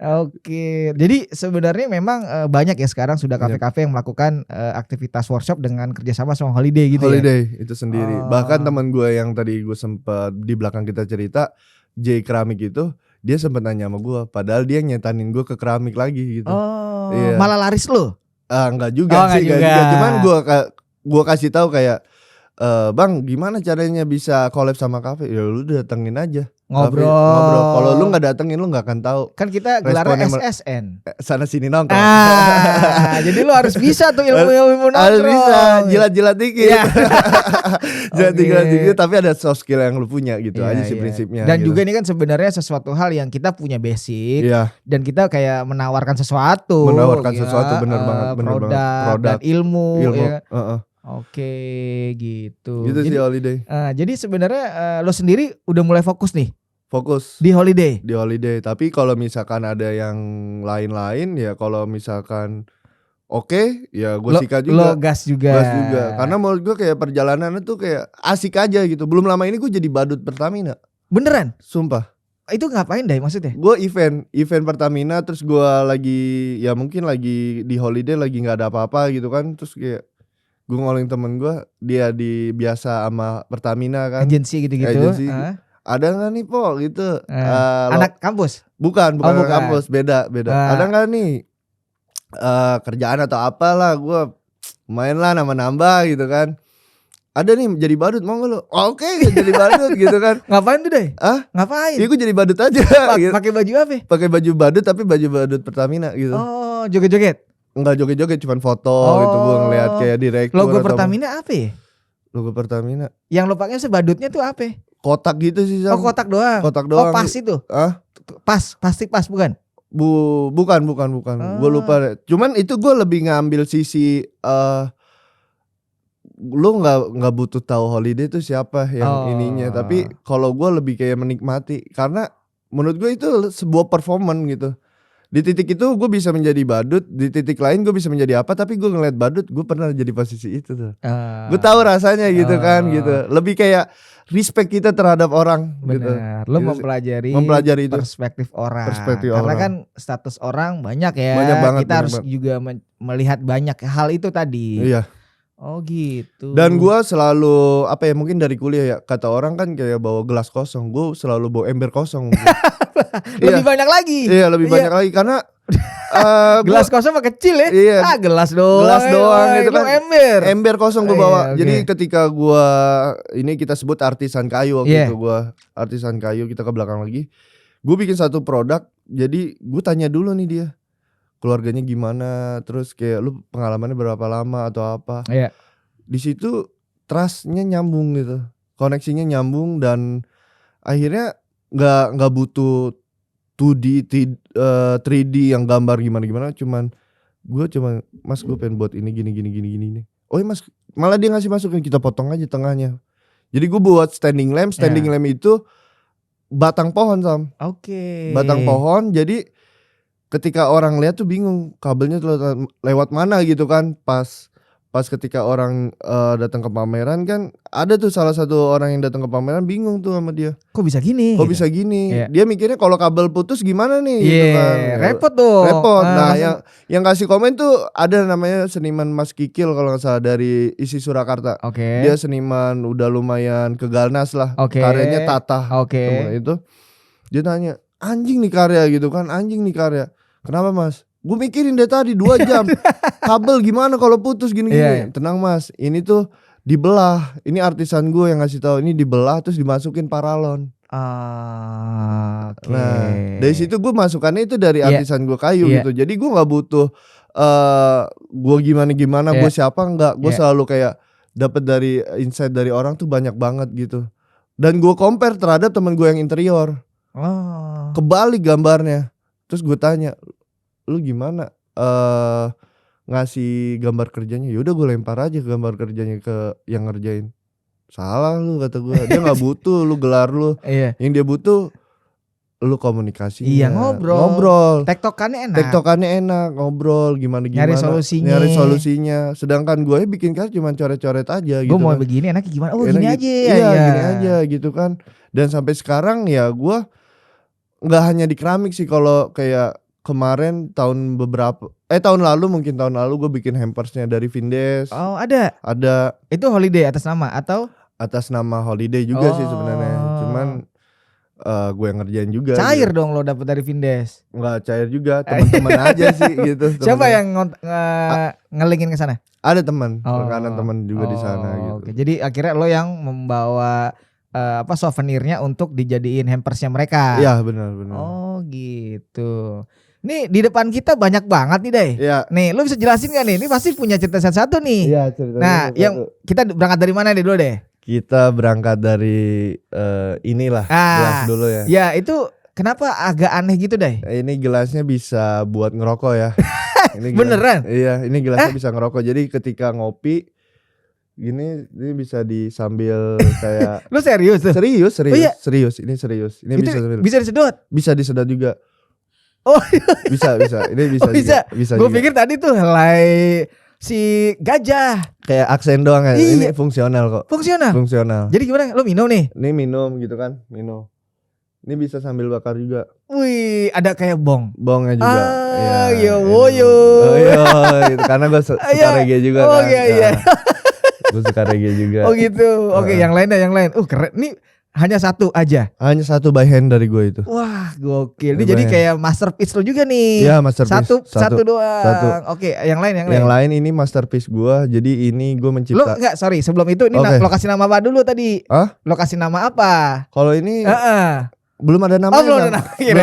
Oke, jadi sebenarnya memang banyak ya sekarang sudah kafe-kafe yang melakukan aktivitas workshop dengan kerjasama sama Holiday gitu. Holiday itu sendiri. Bahkan teman gue yang tadi gue sempat di belakang kita cerita, J Keramik itu, dia sempat nanya sama gue, padahal dia nyetanin gue ke keramik lagi gitu. Iya. Malah laris lo? Enggak juga sih, enggak juga. Cuman gue kasih tahu kayak, bang gimana caranya bisa collab sama kafe? Ya lu datengin aja. Ngobrol. Kalau lu nggak datengin lu nggak akan tahu. Kan kita gelarnya SSN. Sana sini nongkrong. Jadi lu harus bisa tuh ilmu nongkrong. Harus bisa jilat-jilat dikit. Jilat-jilat dikit tapi ada soft skill yang lu punya gitu aja sih prinsipnya. Dan gitu. juga ini kan sebenarnya sesuatu hal yang kita punya basic. Dan kita kayak menawarkan sesuatu. Bener banget. Produk dan ilmu. Ya. Oke gitu. Gitu sih Holiday. Jadi sebenarnya lo sendiri udah mulai fokus nih. Fokus di Holiday. Di Holiday. Tapi kalau misalkan ada yang lain-lain ya kalau misalkan ya gue sikat juga. Lo gas juga. Karena menurut gue kayak perjalanan itu kayak asik aja gitu. Belum lama ini gue jadi badut Pertamina. Beneran? Sumpah. Itu ngapain Dai maksudnya? Gue event Pertamina terus gue lagi ya mungkin lagi di Holiday lagi nggak ada apa-apa gitu kan. Terus kayak gue ngolong temen gue, dia biasa sama Pertamina kan. Agensi gitu-gitu. Ada nggak nih po gitu? Anak kampus? Bukan anak kampus, beda. Ada nggak nih kerjaan atau apalah? Gue main lah nambah gitu kan. Ada nih jadi badut mau nggak lo? Oke, jadi badut gitu kan. Ngapain tuh deh? Ngapain? Iya gue jadi badut aja. Pakai baju apa? Pakai baju badut tapi baju badut Pertamina gitu. Oh joget-joget? Enggak joget-joget, cuman foto gitu gue ngeliat kayak direktur. Logo Pertamina apa ya? Logo Pertamina. Yang lo pakai sebadutnya tuh apa? Kotak gitu sih Sam. Kotak doang. Pas itu? Plastik pas bukan? Bukan. Gue lupa. Cuman itu gue lebih ngambil sisi lu nggak butuh tahu Holiday itu siapa yang ininya. Tapi kalau gue lebih kayak menikmati karena menurut gue itu sebuah performance gitu. Di titik itu gue bisa menjadi badut, di titik lain gue bisa menjadi apa, tapi gue ngeliat badut, gue pernah jadi posisi itu tuh. Gue tahu rasanya gitu kan gitu. Lebih kayak respect kita terhadap orang. Benar. Gitu. Lo Gitu mempelajari itu. perspektif orang. Perspektif Karena orang. kan status orang banyak ya. Banyak banget, kita harus juga melihat banyak hal itu tadi. Iya. Oh gitu. Dan gue selalu apa ya, mungkin dari kuliah ya, kata orang kan kayak bawa gelas kosong, gue selalu bawa ember kosong. Lebih banyak lagi. Iya, lebih banyak lagi karena gelas kosong mah kecil ya. Iya. Gelas doang. Gelas doang itu kan ember kosong gue bawa. Okay. Jadi ketika gue ini kita sebut artisan kayu waktu itu, gue artisan kayu, kita ke belakang lagi. Gue bikin satu produk, jadi gue tanya dulu nih dia, keluarganya gimana, terus kayak lu pengalamannya berapa lama atau apa. Iya. Di situ trustnya nyambung gitu, koneksinya nyambung, dan akhirnya nggak butuh 2D 3D yang gambar gimana, cuman mas gue pengen buat ini gini nih. Oh ya mas, malah dia ngasih masukin, kita potong aja tengahnya. Jadi gue buat standing lamp itu batang pohon Sam. Oke. Batang pohon, jadi ketika orang lihat tuh bingung kabelnya tuh lewat mana gitu kan. Pas ketika orang datang ke pameran kan, ada tuh salah satu orang yang datang ke pameran bingung tuh sama dia. Kok bisa gini? Yeah. Dia mikirnya kalau kabel putus gimana nih gitu kan. Repot tuh. Repot. Nah, yang kasih komen tuh ada namanya seniman Mas Kikil kalau nggak salah, dari Isi Surakarta. Oke. Dia seniman udah lumayan kegalnas lah. Oke. Karyanya Tatah. Oke. Itu dia tanya, anjing nih karya gitu kan, anjing nih karya. Kenapa mas? Gue mikirin dari tadi 2 jam. Kabel gimana kalau putus gini-gini. Iya. Tenang mas, ini tuh dibelah. Ini artisan gue yang ngasih tahu, ini dibelah terus dimasukin paralon. Okay. Nah dari situ gue masukannya itu dari artisan gue kayu gitu. Jadi gue nggak butuh gue gimana gue siapa, enggak. Gue selalu kayak dapat dari insight dari orang tuh banyak banget gitu. Dan gue compare terhadap teman gue yang interior. Kebalik gambarnya. Terus gue tanya, lu gimana ngasih gambar kerjanya? Yaudah gue lempar aja gambar kerjanya ke yang ngerjain. Salah lu kata gue. Dia gak butuh lu gelar lu. Yang dia butuh lu komunikasi. Iya, ngobrol. Tektokannya enak. Ngobrol gimana. Nyari solusinya. Sedangkan gue bikin kan cuma coret-coret aja gitu. Gue mau kan. begini enaknya gimana? Oh gini aja. Iya gini aja gitu kan. Dan sampai sekarang ya gue gak hanya di keramik sih. Kalau kayak kemarin tahun lalu gue bikin hampersnya dari Vindes. Oh ada. Itu Holiday atas nama atau? Atas nama Holiday juga sih sebenarnya. Cuman gue yang ngerjain juga. Cair gitu. dong lo dapet dari Vindes. Nggak cair juga, teman-teman aja sih gitu. Siapa yang ngelingin ke sana? Ada teman, rekanan teman juga di sana gitu. Oke. Jadi akhirnya lo yang membawa souvenirnya untuk dijadiin hampersnya mereka. Iya benar. Oh gitu. Nih di depan kita banyak banget nih Day. Iya. Nih lu bisa jelasin gak nih? Ini pasti punya cerita satu nih. Iya cerita. Nah yang kita berangkat dari mana deh dulu deh? Kita berangkat dari inilah gelas dulu ya. Ya itu kenapa agak aneh gitu Day? Ini gelasnya bisa buat ngerokok ya. Ini beneran? Iya ini gelasnya bisa ngerokok. Jadi ketika ngopi gini ini bisa disambil kayak. Lu serius? Serius. Oh, iya? Serius. Ini serius. Ini itu bisa disedot? Bisa disedot juga. Oh bisa. Ini bisa. Oh, bisa. Gue pikir tadi tuh helai si gajah. Kayak aksen doang ya. Iya. Ini fungsional kok. Fungsional. Jadi gimana? Lo minum nih? Ini minum gitu kan. Ini bisa sambil bakar juga. Wih, ada kayak bongnya juga. Iya. Gitu. Karena gue suka reggae juga kan. Iya. Gue suka reggae juga. Oh gitu. Oke, yang lain. Keren. Nih hanya satu aja. Hanya satu by hand dari gue itu. Wah, gokil. Ini jadi kayak masterpiece lo juga nih. Iya, masterpiece. Satu doang. Oke, yang lain. Yang lain ini masterpiece gue. Jadi ini gue mencipta. Lo enggak, sorry. Sebelum itu ini lokasi nama apa dulu tadi? Lokasi nama apa? Kalau ini belum ada namanya. Belum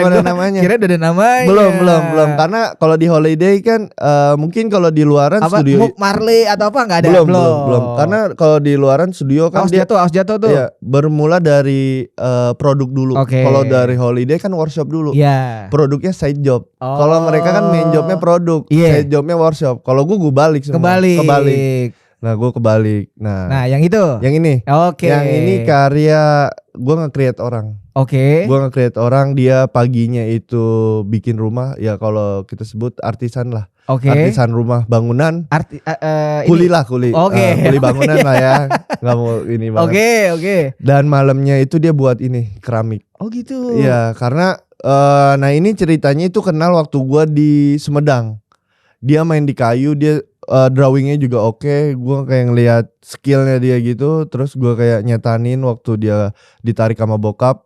ada namanya. Kira udah ada namanya. Belum. Karena kalau di Holiday kan mungkin kalau di luaran studio Marley atau apa enggak ada. Belum. Karena kalau di luaran studio kan Aos jatuh tuh. Iya, bermula dari produk dulu. Kalau dari Holiday kan workshop dulu. Iya. Produknya side job. Kalau mereka kan main jobnya produk, side jobnya workshop. Kalau gue balik semua. Kebalik. Nah gue kebalik. Nah yang itu. Yang ini. Oke. Yang ini karya gue nge-create orang. Oke. Gue nge-create orang, dia paginya itu bikin rumah. Ya kalau kita sebut artisan lah. Oke. Artisan rumah bangunan. ini. Kuli lah kuli. Oke. Kuli bangunan lah ya. Gak mau ini banget. Oke. Dan malamnya itu dia buat ini keramik. Oh gitu. Iya karena nah ini ceritanya itu kenal waktu gue di Sumedang. Dia main di kayu, dia drawingnya juga oke. Gue kayak ngeliat skillnya dia gitu. Terus gue kayak nyetanin waktu dia ditarik sama bokap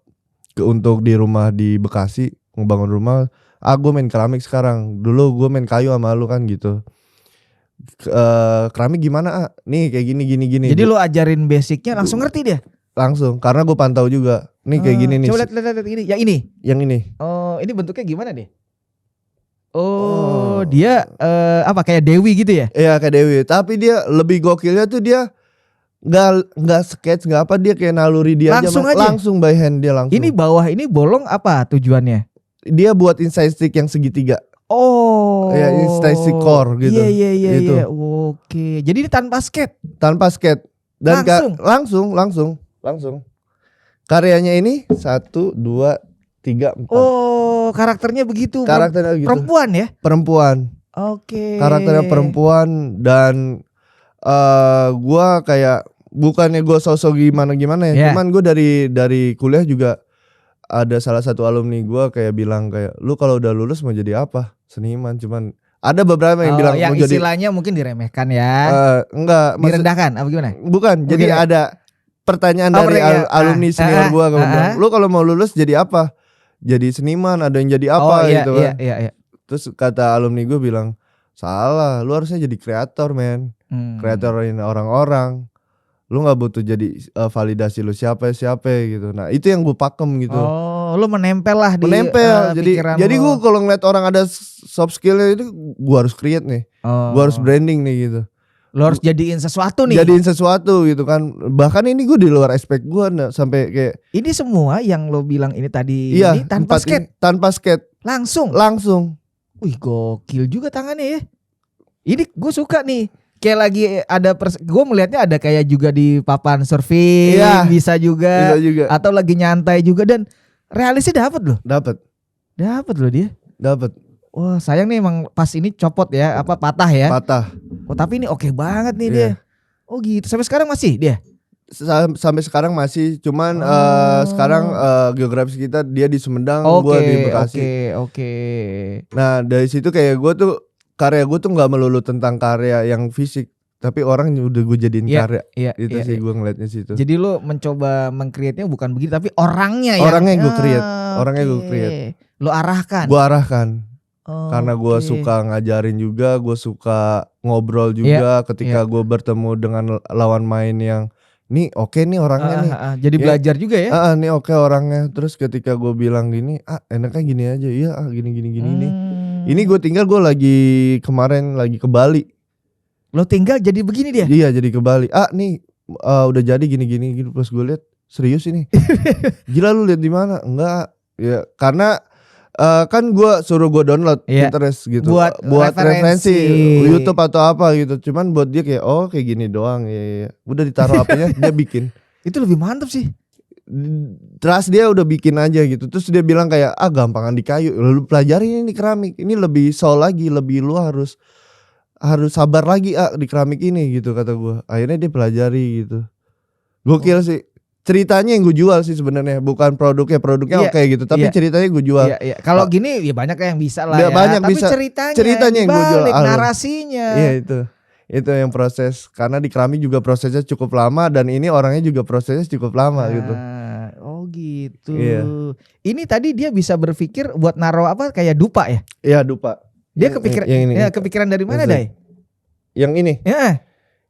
untuk di rumah di Bekasi ngebangun rumah. Gue main keramik sekarang. Dulu gue main kayu sama lu kan gitu. Keramik gimana nih kayak gini. Jadi lu ajarin basicnya langsung ngerti dia? Langsung karena gue pantau juga. Nih kayak gini nih. Coba lihat ini. Yang ini. Oh ini bentuknya gimana deh? Oh dia apa kayak Dewi gitu ya? Iya kayak Dewi. Tapi dia lebih gokilnya tuh dia nggak sketch nggak apa, dia kayak naluri dia langsung aja langsung by hand dia langsung. Ini bawah ini bolong apa tujuannya? Dia buat inside stick yang segitiga. Oh ya inside stick core gitu. Iya oke. Jadi ini tanpa skate dan langsung karyanya ini 1 2 3 4. Oh karakternya begitu. Karakternya gitu. Perempuan ya? Perempuan. Oke. Karakternya perempuan. Dan gua kayak bukannya gue sosok gimana ya, cuman gue dari kuliah juga ada salah satu alumni gue kayak bilang kayak lu kalau udah lulus mau jadi apa? Seniman. Cuman ada beberapa yang bilang yang mau jadi istilahnya mungkin diremehkan ya. Enggak, direndahkan apa gimana? Bukan. Jadi ada pertanyaan dari alumni senior gue bilang, lu kalau mau lulus jadi apa? Jadi seniman, ada yang jadi apa gitu kan. Iya. Terus kata alumni gue bilang, salah, lu harusnya jadi kreator men. Kreatorin orang-orang. Lu gak butuh jadi validasi lu siapa gitu. Nah itu yang gue pakem gitu. Oh lu menempel lah di jadi gue kalau ngeliat orang ada soft skillnya itu gue harus create nih. Gue harus branding nih gitu. Lu harus jadiin sesuatu nih. Jadiin sesuatu gitu kan. Bahkan ini gue di luar expect gue sampai kayak. Ini semua yang lo bilang ini tadi ini tanpa skate. Tanpa skate. Langsung. Wih gokil juga tangannya ya. Ini gue suka nih. Kayak lagi ada gue melihatnya ada kayak juga di papan surfing, bisa juga atau lagi nyantai juga dan realisnya dapat loh. Dapat loh dia. Dapat. Wah sayang nih emang pas ini copot ya, apa patah ya? Patah. Oh tapi ini oke banget nih dia. Oh gitu. Sampai sekarang masih dia? Sampai sekarang masih, cuman sekarang geografis kita dia di Sumedang, gue di Bekasi. Oke. Nah dari situ kayak gue tuh karya gue tuh nggak melulu tentang karya yang fisik, tapi orang udah gue jadiin karya. Itu sih gue ngeliatnya situ. Jadi lo mencoba meng-create-nya bukan begitu, tapi orangnya ya. Orangnya gue create. Lo arahkan. Gue arahkan. Karena gue suka ngajarin juga, gue suka ngobrol juga. Ketika gue bertemu dengan lawan main yang nih oke nih orangnya nih. Jadi belajar juga ya. Nih oke orangnya. Terus ketika gue bilang gini, enaknya gini aja. Iya gini nih. Ini gue kemarin lagi ke Bali. Lo tinggal jadi begini dia? Iya jadi ke Bali. Nih udah jadi gini. Terus gue lihat serius ini. Gila lu lihat di mana? Enggak. Ya karena kan gue suruh gue download Pinterest gitu. Buat referensi YouTube atau apa gitu. Cuman buat dia kayak kayak gini doang. Ya. Udah ditaruh apanya dia bikin. Itu lebih mantap sih. Terus dia udah bikin aja gitu. Terus dia bilang kayak gampangan di kayu. Lu pelajarin ini keramik. Ini lebih soul lagi, lebih lu harus sabar lagi di keramik ini gitu kata gue. Akhirnya dia pelajari gitu. Gokil sih. Ceritanya yang gue jual sih sebenarnya, bukan produknya oke gitu, tapi ceritanya gue jual. Kalau gini ya banyak yang bisa lah ya. Banyak tapi bisa. Ceritanya yang gue jual. Narasinya. Iya itu yang proses. Karena di keramik juga prosesnya cukup lama dan ini orangnya juga prosesnya cukup lama gitu. Oh gitu. Iya. Ini tadi dia bisa berpikir buat naruh apa kayak dupa ya? Iya dupa. Dia kepikiran dari mana Dai? Yang ini.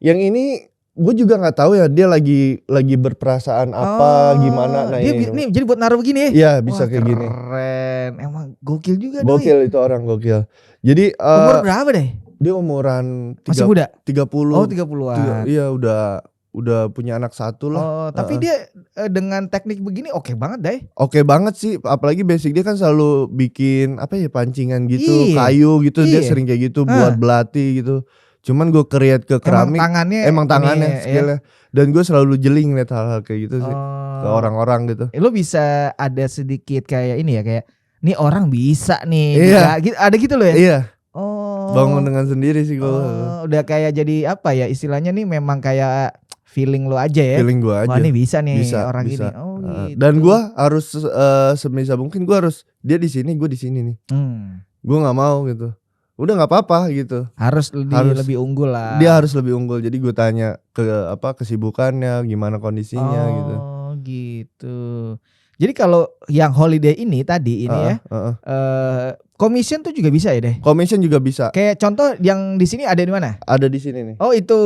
Yang ini gue juga nggak tahu ya dia lagi berperasaan apa gimana. Nah dia ini jadi buat naruh begini ya? Iya bisa kayak gini. Keren, emang gokil juga. Gokil itu orang gokil. Jadi umur berapa deh? Dia umuran masih muda. 30. Oh 30-an. Iya udah punya anak satu lah. Tapi dia dengan teknik begini oke banget deh. Oke banget sih, apalagi basic dia kan selalu bikin apa ya pancingan gitu, kayu gitu. Dia sering kayak gitu buat belati gitu. Cuman gue create ke keramik. Emang tangannya skillnya. Dan gue selalu jeling liat hal-hal kayak gitu sih. Ke orang-orang gitu. Lo bisa ada sedikit kayak ini ya, kayak nih orang bisa nih. Iya. Ada gitu loh ya? Iya. Oh. Bangun dengan sendiri sih gue. Udah kayak jadi apa ya istilahnya nih, memang kayak feeling lo aja ya. Feeling gue aja. Wah, ini bisa nih orang bisa. ini. Oh gitu. Dan gue harus sebisa mungkin gue harus dia di sini, gue di sini nih. Gue nggak mau gitu. Udah nggak apa-apa gitu. Harus lebih unggul lah. Dia harus lebih unggul. Jadi gue tanya ke kesibukannya, gimana kondisinya gitu. Oh gitu. Jadi kalau yang holiday ini tadi ini commission tuh juga bisa ya deh. Commission juga bisa. Kayak contoh yang di sini ada di mana? Ada di sini nih. Oh itu.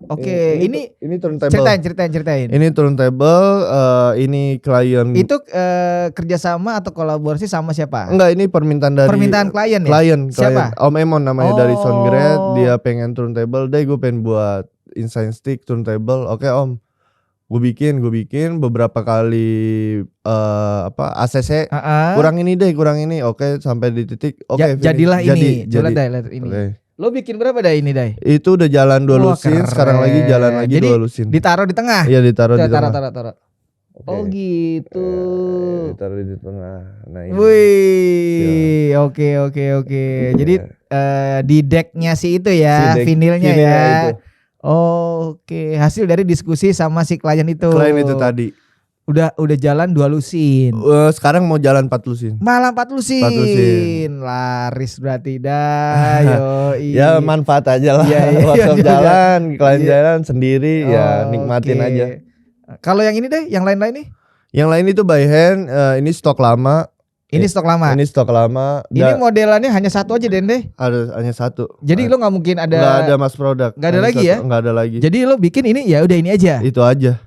Oke. Ini turntable. Ceritain. Ini turntable. Ini klien. Itu kerjasama atau kolaborasi sama siapa? Enggak, ini permintaan klien ya. Klien. Siapa? Om Emon namanya dari Soundgrade. Dia pengen turntable. Deh gue pengen buat Insign Stick turntable. Oke Om. Gue bikin beberapa kali ACC kurang ini oke sampai di titik oke jadilah ini ini. Okay. Lo bikin berapa dah ini Dai? Itu udah jalan 2 lusin, sekarang lagi jalan lagi 2 lusin. Ditaruh di tengah. Iya ditaruh di tengah. Taruh. Okay. Oh gitu. Ditaruh di tengah. Nah ini. Wih, oke. Jadi di decknya sih itu ya, vinilnya ya. Itu. Oke, hasil dari diskusi sama si klien itu. Klien itu tadi. Udah jalan 2 lusin. Sekarang mau jalan 4 lusin. Malah 4 lusin. Laris berarti dah. Ya manfaat aja lah. WhatsApp jalan, klien jalan sendiri ya nikmatin aja. Kalau yang ini deh, yang lain-lain nih? Yang lain itu by hand, ini stok lama. Ini stok lama. Ini modelannya hanya satu aja deh. Ada hanya satu. Jadi lo nggak mungkin ada. Nggak ada mass product. Nggak ada lagi ya? Nggak ada lagi. Jadi lo bikin ini ya udah ini aja. Itu aja.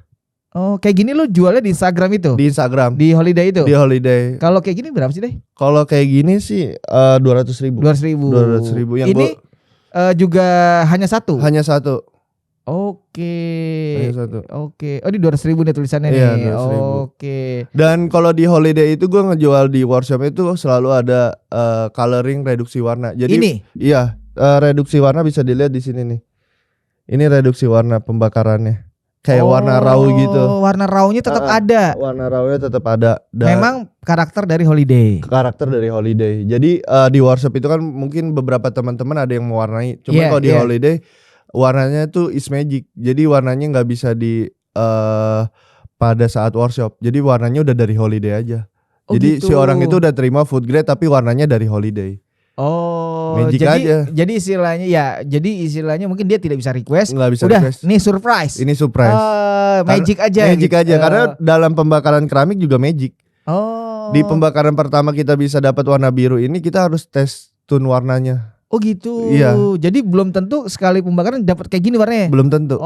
Oh kayak gini lo jualnya di Instagram itu? Di Instagram. Di holiday itu? Di holiday. Kalau kayak gini berapa sih deh? Kalau kayak gini sih 200.000. 200.000. Yang ini juga hanya satu. Hanya satu. Oke. Hanya satu. Oke. Oh di 200.000 nih tulisannya iya, nih. 200.000. Oke. Dan kalau di holiday itu gue ngejual di workshop itu selalu ada coloring reduksi warna. Jadi ini? Iya, reduksi warna bisa dilihat di sini nih. Ini reduksi warna pembakarannya. Kayak warna raw gitu. Warna rawnya tetap ada. Warna rawnya tetap ada. Memang karakter dari holiday. Jadi di workshop itu kan mungkin beberapa teman-teman ada yang mewarnai. Cuma kalau di holiday warnanya tuh is magic. Jadi warnanya nggak bisa pada saat workshop. Jadi warnanya udah dari holiday aja. Jadi gitu. si orang itu udah terima food grade tapi warnanya dari holiday. Magic aja. Jadi istilahnya mungkin dia tidak bisa request. Nggak bisa udah, request. Ini surprise. Magic aja gitu. Karena dalam pembakaran keramik juga magic. Di pembakaran pertama kita bisa dapat warna biru ini, kita harus tes tune warnanya. Oh gitu. Iya. Jadi belum tentu sekali pembakaran dapat kayak gini warnanya. Belum tentu.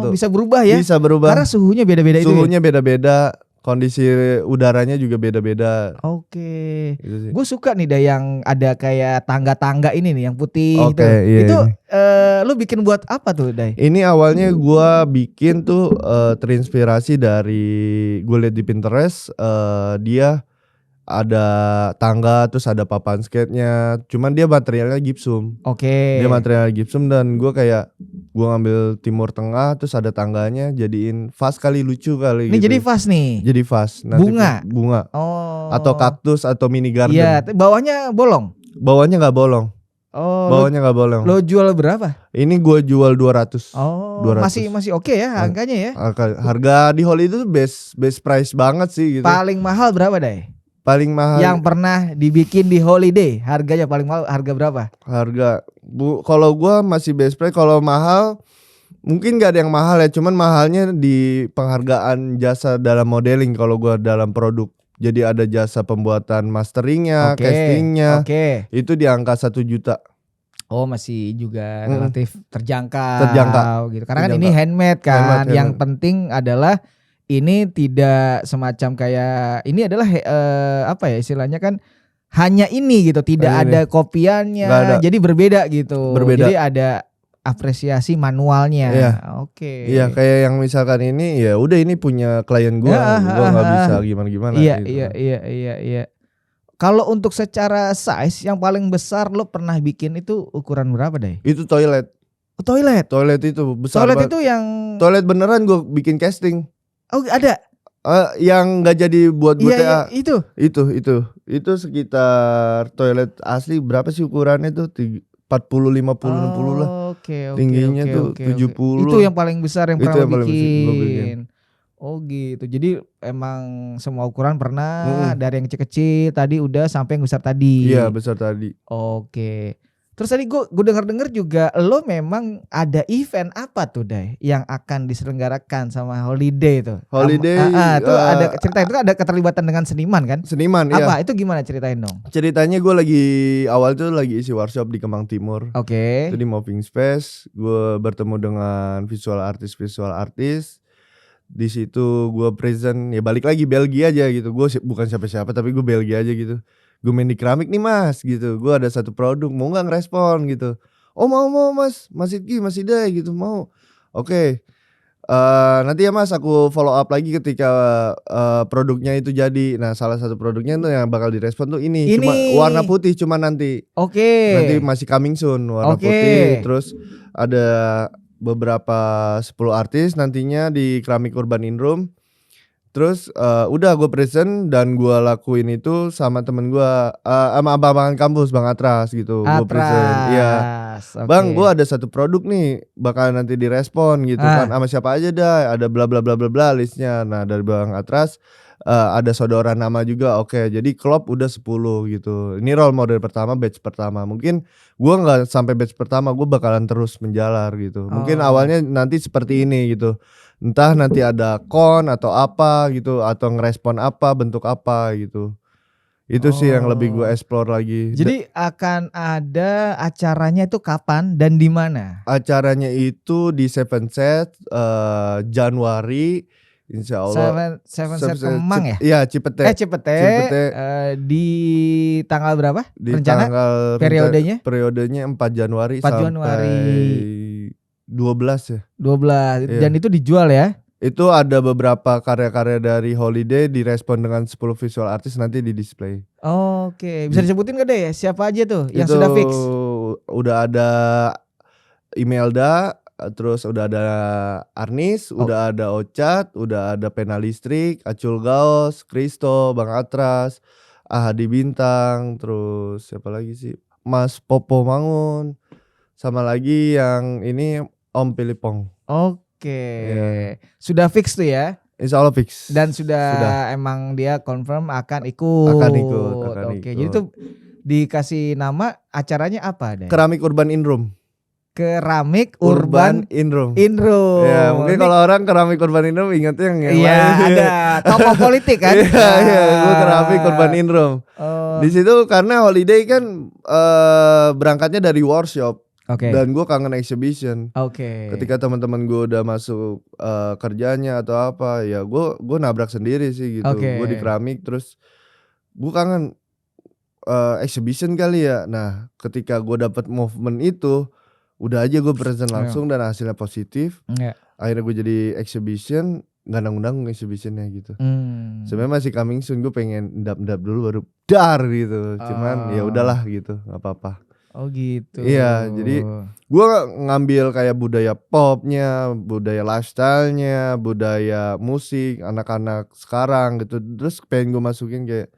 Bisa berubah ya? Bisa berubah. Karena suhunya beda-beda itu. Suhunya beda-beda, kondisi udaranya juga beda-beda. Oke. Gue suka nih dah yang ada kayak tangga-tangga ini nih yang putih. Iya, itu lu bikin buat apa tuh, Day? Ini awalnya gue bikin tuh terinspirasi dari gue liat di Pinterest, dia ada tangga terus ada papan skate-nya, cuman dia materialnya gypsum. Dia materialnya gypsum dan gue ngambil timur tengah terus ada tangganya, jadiin vas kali, lucu kali. Ini gitu. jadi vas nih. Jadi vas. Bunga. Atau kaktus atau mini garden. Iya, bawahnya bolong. Bawahnya nggak bolong. Bawahnya nggak bolong. Lo jual berapa? Ini gue jual 200. 200. Masih oke ya harganya ya. Harga di Holi itu best price banget sih gitu. Paling mahal berapa, Day? Paling mahal yang pernah dibikin di holiday, harganya paling mahal harga berapa? Kalau gua masih best price. Kalau mahal mungkin gak ada yang mahal ya, cuman mahalnya di penghargaan jasa dalam modeling. Kalau gua dalam produk, jadi ada jasa pembuatan masteringnya, castingnya, itu di angka 1 juta. Masih juga relatif terjangkau gitu. Karena kan ini handmade kan. Yang penting adalah ini tidak semacam kayak ini adalah apa ya istilahnya kan, hanya ini gitu, tidak ada kopiannya, jadi berbeda gitu. Jadi ada apresiasi manualnya. Iya, kayak yang misalkan ini ya udah ini punya klien gua nggak bisa gimana gitu. Iya. Kalau untuk secara size yang paling besar lo pernah bikin itu ukuran berapa deh? Itu toilet. Toilet. Toilet itu besar Toilet banget. itu yang Toilet beneran gue bikin casting. Oh ada. Yang nggak jadi buat Iya, TA. itu. Itu sekitar toilet asli berapa sih ukurannya tuh? 40, 50, 60 lah. Oke. Tingginya tuh 70. Itu yang paling besar yang Itu pernah yang lo paling besar gua bikin. bikin. Oh gitu. Jadi emang semua ukuran pernah, dari yang kecil-kecil tadi udah sampai yang besar tadi. Iya, besar tadi. Oke. Terus tadi gue denger juga lo memang ada event apa tuh Day yang akan diselenggarakan sama Holiday tuh. Holiday itu ada cerita itu ada keterlibatan dengan seniman kan? Seniman, apa? iya. Itu gimana ceritain dong? Ceritanya gue awal tuh lagi isi workshop di Kemang Timur. Oke. Itu di Moving Space, gue bertemu dengan visual artis. Di situ gue present, ya balik lagi Belgia aja gitu. Gue bukan siapa-siapa tapi gue Belgia aja gitu. Gue main di keramik nih mas gitu. Gue ada satu produk, mau gak ngerespon gitu. Oh mau mas Idki, Mas Ida gitu mau. Oke. Nanti ya mas aku follow up lagi ketika produknya itu jadi. Nah salah satu produknya itu yang bakal direspon tuh ini. Cuma warna putih cuma nanti. Oke. Nanti masih coming soon warna putih. Terus ada beberapa 10 artis nantinya di Keramik Urban In Room. Terus udah gue present dan gue lakuin itu sama temen gue sama abang-abangan kampus Bang Atras gitu. Gue present. Iya. Okay. Bang, gue ada satu produk nih bakal nanti direspon gitu kan. Sama siapa aja dah. Ada bla bla bla bla bla listnya. Nah dari Bang Atras ada saudara nama juga. Oke, jadi klub udah 10 gitu. Ini role model pertama, batch pertama. Mungkin gue nggak sampai batch pertama, gue bakalan terus menjalar gitu. Mungkin awalnya nanti seperti ini gitu. Entah nanti ada kon atau apa gitu, atau ngerespon apa, bentuk apa gitu. Itu sih yang lebih gue explore lagi. Jadi akan ada acaranya itu kapan dan di mana? Acaranya itu di Seven Set Januari, insya Allah. Seven Set Kemang ya? Iya Cipete. Cipete. Di tanggal berapa? Di rencana tanggal periodenya? Periodenya 4 Januari 4 sampai Januari 12 ya. 12 Iya. Dan itu dijual ya? Itu ada beberapa karya-karya dari Holiday direspon dengan 10 visual artis nanti di display. Oke, bisa disebutin gak deh siapa aja tuh yang itu sudah fix? Udah ada Imelda, terus udah ada Arnis, udah ada Ocat, udah ada Pena Listrik, Acul Gaos, Kristo, Bang Atras, Ahadi Bintang, terus siapa lagi sih? Mas Popo Mangun. Sama lagi yang ini Om Pilipong. Oke. Sudah fix tuh ya? Insya Allah fix. Dan sudah emang dia confirm akan ikut. Oke. Jadi tuh dikasih nama acaranya apa deh? Keramik Urban In Room. Keramik Urban In Room. Ya, mungkin kalau orang Keramik Urban In Room ingatnya yang lain. Iya, ada tokoh politik kan? Iya, gue Keramik Urban In Room. Di situ karena Holiday kan berangkatnya dari workshop. Dan gue kangen exhibition. Ketika teman-teman gue udah masuk kerjanya atau apa, ya gue nabrak sendiri sih gitu. Gue di keramik terus gue kangen exhibition kali ya. Nah, ketika gue dapet movement itu, udah aja gue present langsung dan hasilnya positif. Akhirnya gue jadi exhibition, nggak nanggung exhibitionnya gitu. Sebenarnya masih coming soon, gue pengen endap-endap dulu baru dar gitu. Cuman ya udahlah gitu, nggak apa-apa. Oh gitu. Iya, jadi gue ngambil kayak budaya popnya, budaya lifestyle-nya, budaya musik anak-anak sekarang gitu. Terus pengen gue masukin kayak,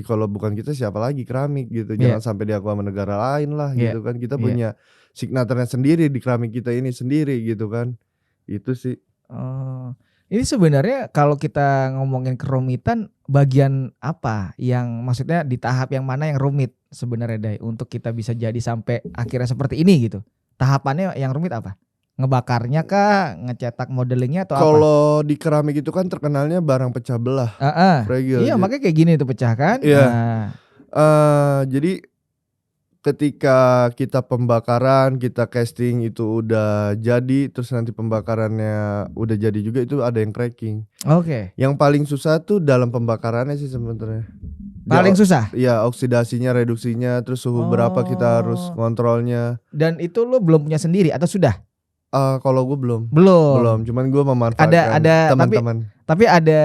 kalau bukan kita siapa lagi keramik gitu. Jangan sampai diaku sama negara lain lah gitu kan. Kita punya signaturnya sendiri di keramik kita ini sendiri gitu kan. Itu sih. Ini sebenarnya kalau kita ngomongin kerumitan, bagian apa yang maksudnya di tahap yang mana yang rumit sebenarnya Day untuk kita bisa jadi sampai akhirnya seperti ini gitu? Tahapannya yang rumit apa? Ngebakarnya kah, ngecetak modelingnya atau apa? Kalau di keramik itu kan terkenalnya barang pecah belah. Fragile. Iya, makanya kayak gini tuh pecah kan? Iya. Jadi ketika kita pembakaran, kita casting itu udah jadi, terus nanti pembakarannya udah jadi juga, itu ada yang cracking. Yang paling susah tuh dalam pembakarannya sih sebenarnya. Paling susah? Iya, oksidasinya, reduksinya, terus suhu berapa kita harus kontrolnya. Dan itu lo belum punya sendiri atau sudah? Kalau gue belum, cuman gue memanfaatkan ada teman-teman. Tapi ada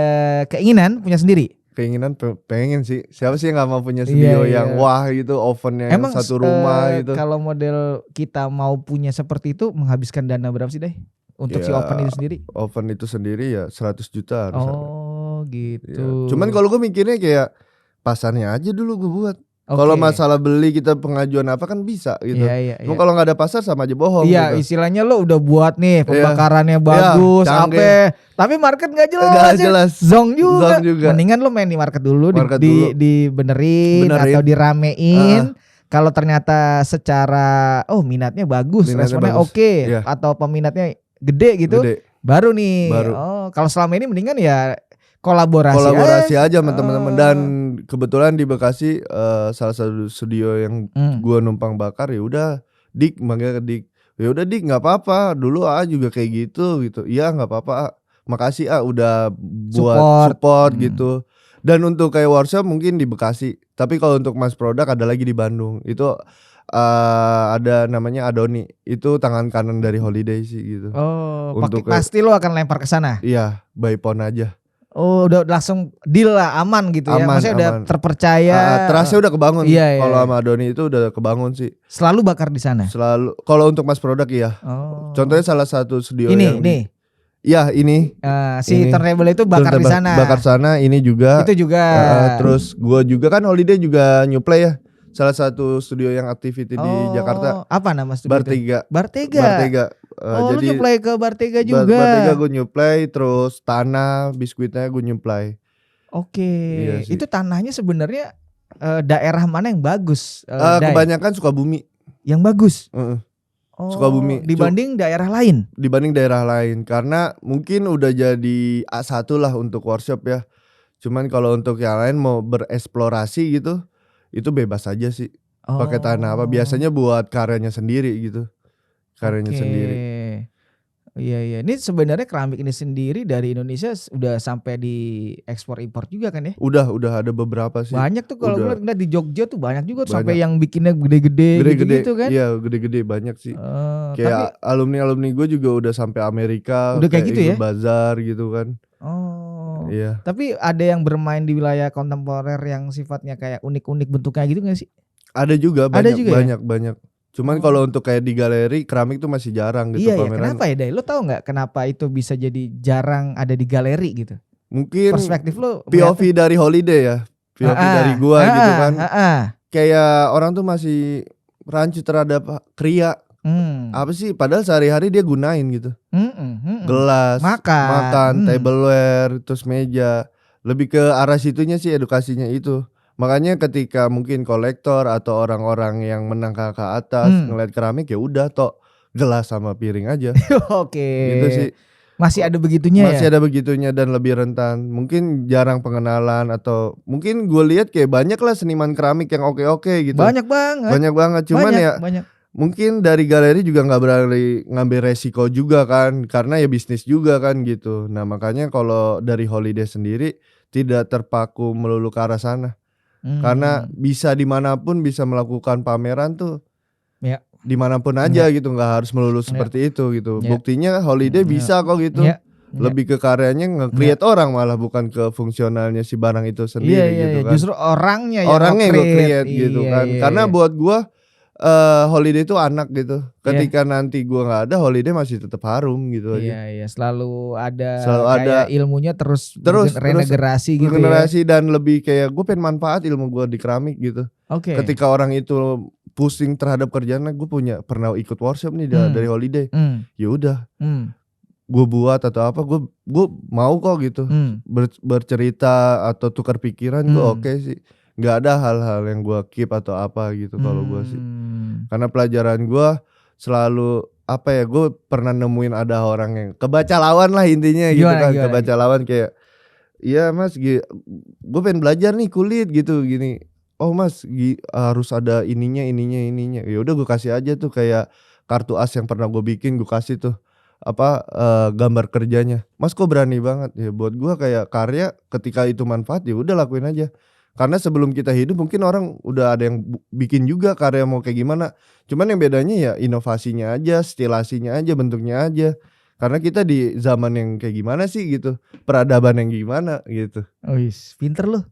keinginan punya sendiri? keinginan pengen sih. Siapa sih yang gak mau punya studio yang wah gitu, ovennya yang satu rumah gitu. Kalau model kita mau punya seperti itu menghabiskan dana berapa sih, Day? Untuk si oven itu sendiri? Oven itu sendiri ya 100 juta harus ada. Oh gitu. Ya. Cuman kalau gue mikirnya kayak pasarnya aja dulu gue buat. Kalau masalah beli kita pengajuan apa kan bisa gitu. Cuma kalau nggak ada pasar sama aja bohong. Iya gitu. Istilahnya lo udah buat nih pembakarannya bagus, tapi market nggak jelas. Gak jelas. Zong juga. Mendingan lo main di market dulu, dibenerin atau diramein. Kalau ternyata secara minatnya bagus, responnya oke, atau peminatnya gede gitu, baru nih. Kalau selama ini mendingan ya kolaborasi aja sama teman-teman. Dan kebetulan di Bekasi salah satu studio yang gua numpang bakar, ya udah Dik, manggil ke Dik, ya udah Dik nggak apa-apa, dulu juga kayak gitu. Iya nggak apa-apa, makasih udah buat support gitu. Dan untuk kayak workshop mungkin di Bekasi, tapi kalau untuk mass product ada lagi di Bandung. Itu ada namanya Adoni, itu tangan kanan dari Holiday sih gitu. Pasti lo akan lempar ke sana. Iya, by phone aja. Udah langsung deal lah, aman gitu ya. Maksudnya udah terpercaya. Trustnya udah kebangun. Kalau sama Adoni itu udah kebangun sih. Selalu bakar di sana. Selalu. Kalau untuk mass product iya. Contohnya salah satu studio ini. Iya ini. Si Turntable itu bakar di sana. Bakar sana, ini juga. Itu juga. Terus gua juga kan Holiday juga New Play ya. Salah satu studio yang activity di Jakarta. Apa nama studio Bartega. Jadi lu nyuplai ke Bartega juga. Bartega gue nyuplai, terus tanah biskuitnya gue nyuplai. Iya, itu tanahnya sebenarnya daerah mana yang bagus? Kebanyakan Sukabumi. Yang bagus. Sukabumi. Dibanding daerah lain. Dibanding daerah lain, karena mungkin udah jadi A1 lah untuk workshop ya. Cuman kalau untuk yang lain mau bereksplorasi gitu, itu bebas aja sih. Pakai tanah apa? Biasanya buat karyanya sendiri gitu. Sendiri. Iya. Ini sebenarnya keramik ini sendiri dari Indonesia udah sampai di ekspor impor juga kan ya? Udah ada beberapa sih. Banyak tuh kalau gue lihat di Jogja tuh banyak juga tuh, sampai yang bikinnya gede-gede gitu kan? Iya, gede-gede banyak sih. Kayak alumni gue juga udah sampai Amerika. Udah kayak gitu ya? Bazar gitu kan. Iya. Tapi ada yang bermain di wilayah kontemporer yang sifatnya kayak unik-unik bentuknya gitu gak sih? Ada juga, banyak. Cuman kalau untuk kayak di galeri keramik tuh masih jarang gitu pameran. Kenapa ya, Day? Lo tahu nggak kenapa itu bisa jadi jarang ada di galeri gitu? Mungkin perspektif lo POV dari Holiday ya. POV dari gua gitu kan. Kayak orang tuh masih rancu terhadap kriya. Apa sih? Padahal sehari-hari dia gunain gitu. Gelas, makan, tableware, terus meja. Lebih ke arah situnya sih edukasinya itu. Makanya ketika mungkin kolektor atau orang-orang yang menengah ke atas ngeliat keramik, ya udah gelas sama piring aja. Gitu sih. Masih ada begitunya Masih ada begitunya dan lebih rentan. Mungkin jarang pengenalan, atau mungkin gue lihat kayak banyak lah seniman keramik yang oke gitu. Banyak banget. Cuman mungkin dari galeri juga gak berani ngambil resiko juga kan, karena ya bisnis juga kan gitu. Nah makanya kalau dari Holiday sendiri tidak terpaku melulu ke arah sana. Karena bisa dimanapun bisa melakukan pameran tuh, dimanapun aja gitu, nggak harus melulu seperti itu gitu. Buktinya Holiday bisa kok gitu. Lebih ke karyanya nge-create orang, malah bukan ke fungsionalnya si barang itu sendiri gitu kan. Justru orangnya yang nge-create gitu kan. Karena buat gua Holiday itu anak gitu. Ketika nanti gua nggak ada, Holiday masih tetap harum gitu aja. Iya, selalu ada ilmunya terus regenerasi gitu. Regenerasi dan lebih kayak gue pengen manfaat ilmu gua di keramik gitu. Ketika orang itu pusing terhadap kerjaannya, gue pernah ikut workshop nih dari Holiday. Ya udah. Gue buat atau apa, gue mau kok gitu. Bercerita atau tukar pikiran gue oke sih. Nggak ada hal-hal yang gue keep atau apa gitu kalau gue sih. Karena pelajaran gue selalu gue pernah nemuin ada orang yang kebaca lawan lah intinya gitu kan. Kebaca lawan kayak, iya mas gue pengen belajar nih kulit gitu gini. Oh mas harus ada ininya. Ya udah gue kasih aja tuh kayak kartu as yang pernah gue bikin, gue kasih tuh gambar kerjanya. Mas kok berani banget ya. Buat gue kayak karya ketika itu manfaat ya udah lakuin aja. Karena sebelum kita hidup mungkin orang udah ada yang bikin juga karya mau kayak gimana. Cuman yang bedanya ya inovasinya aja, stilasinya aja, bentuknya aja. Karena kita di zaman yang kayak gimana sih gitu, peradaban yang gimana gitu. Wis, pinter lu.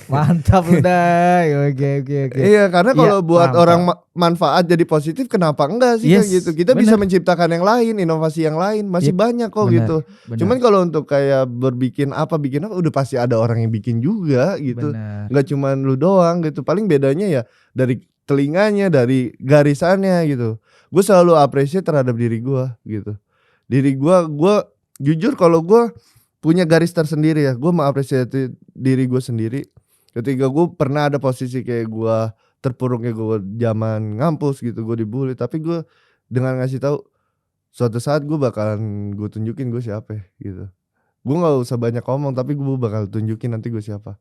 Mantap udah. Oke. Iya, karena kalau Iya, buat paham. orang manfaat jadi positif, kenapa enggak sih Yes, kayak gitu? Kita bisa bener. menciptakan yang lain, inovasi yang lain, masih Yep, banyak kok bener, gitu. bener. Cuman kalau untuk kayak bikin apa udah pasti ada orang yang bikin juga gitu. Bener. Nggak cuman lu doang gitu. Paling bedanya ya dari telinganya, dari garisannya gitu. Gue selalu appreciate terhadap diri gue gitu. Diri gue jujur kalau gue punya garis tersendiri ya. Gue mengapresiasi diri gue sendiri. Ketika gue pernah ada posisi kayak gue terpuruknya gue zaman ngampus gitu, gue dibully, tapi gue dengan ngasih tahu suatu saat gue bakalan gue tunjukin gue siapa gitu. Gue nggak usah banyak ngomong, tapi gue bakal tunjukin nanti gue siapa.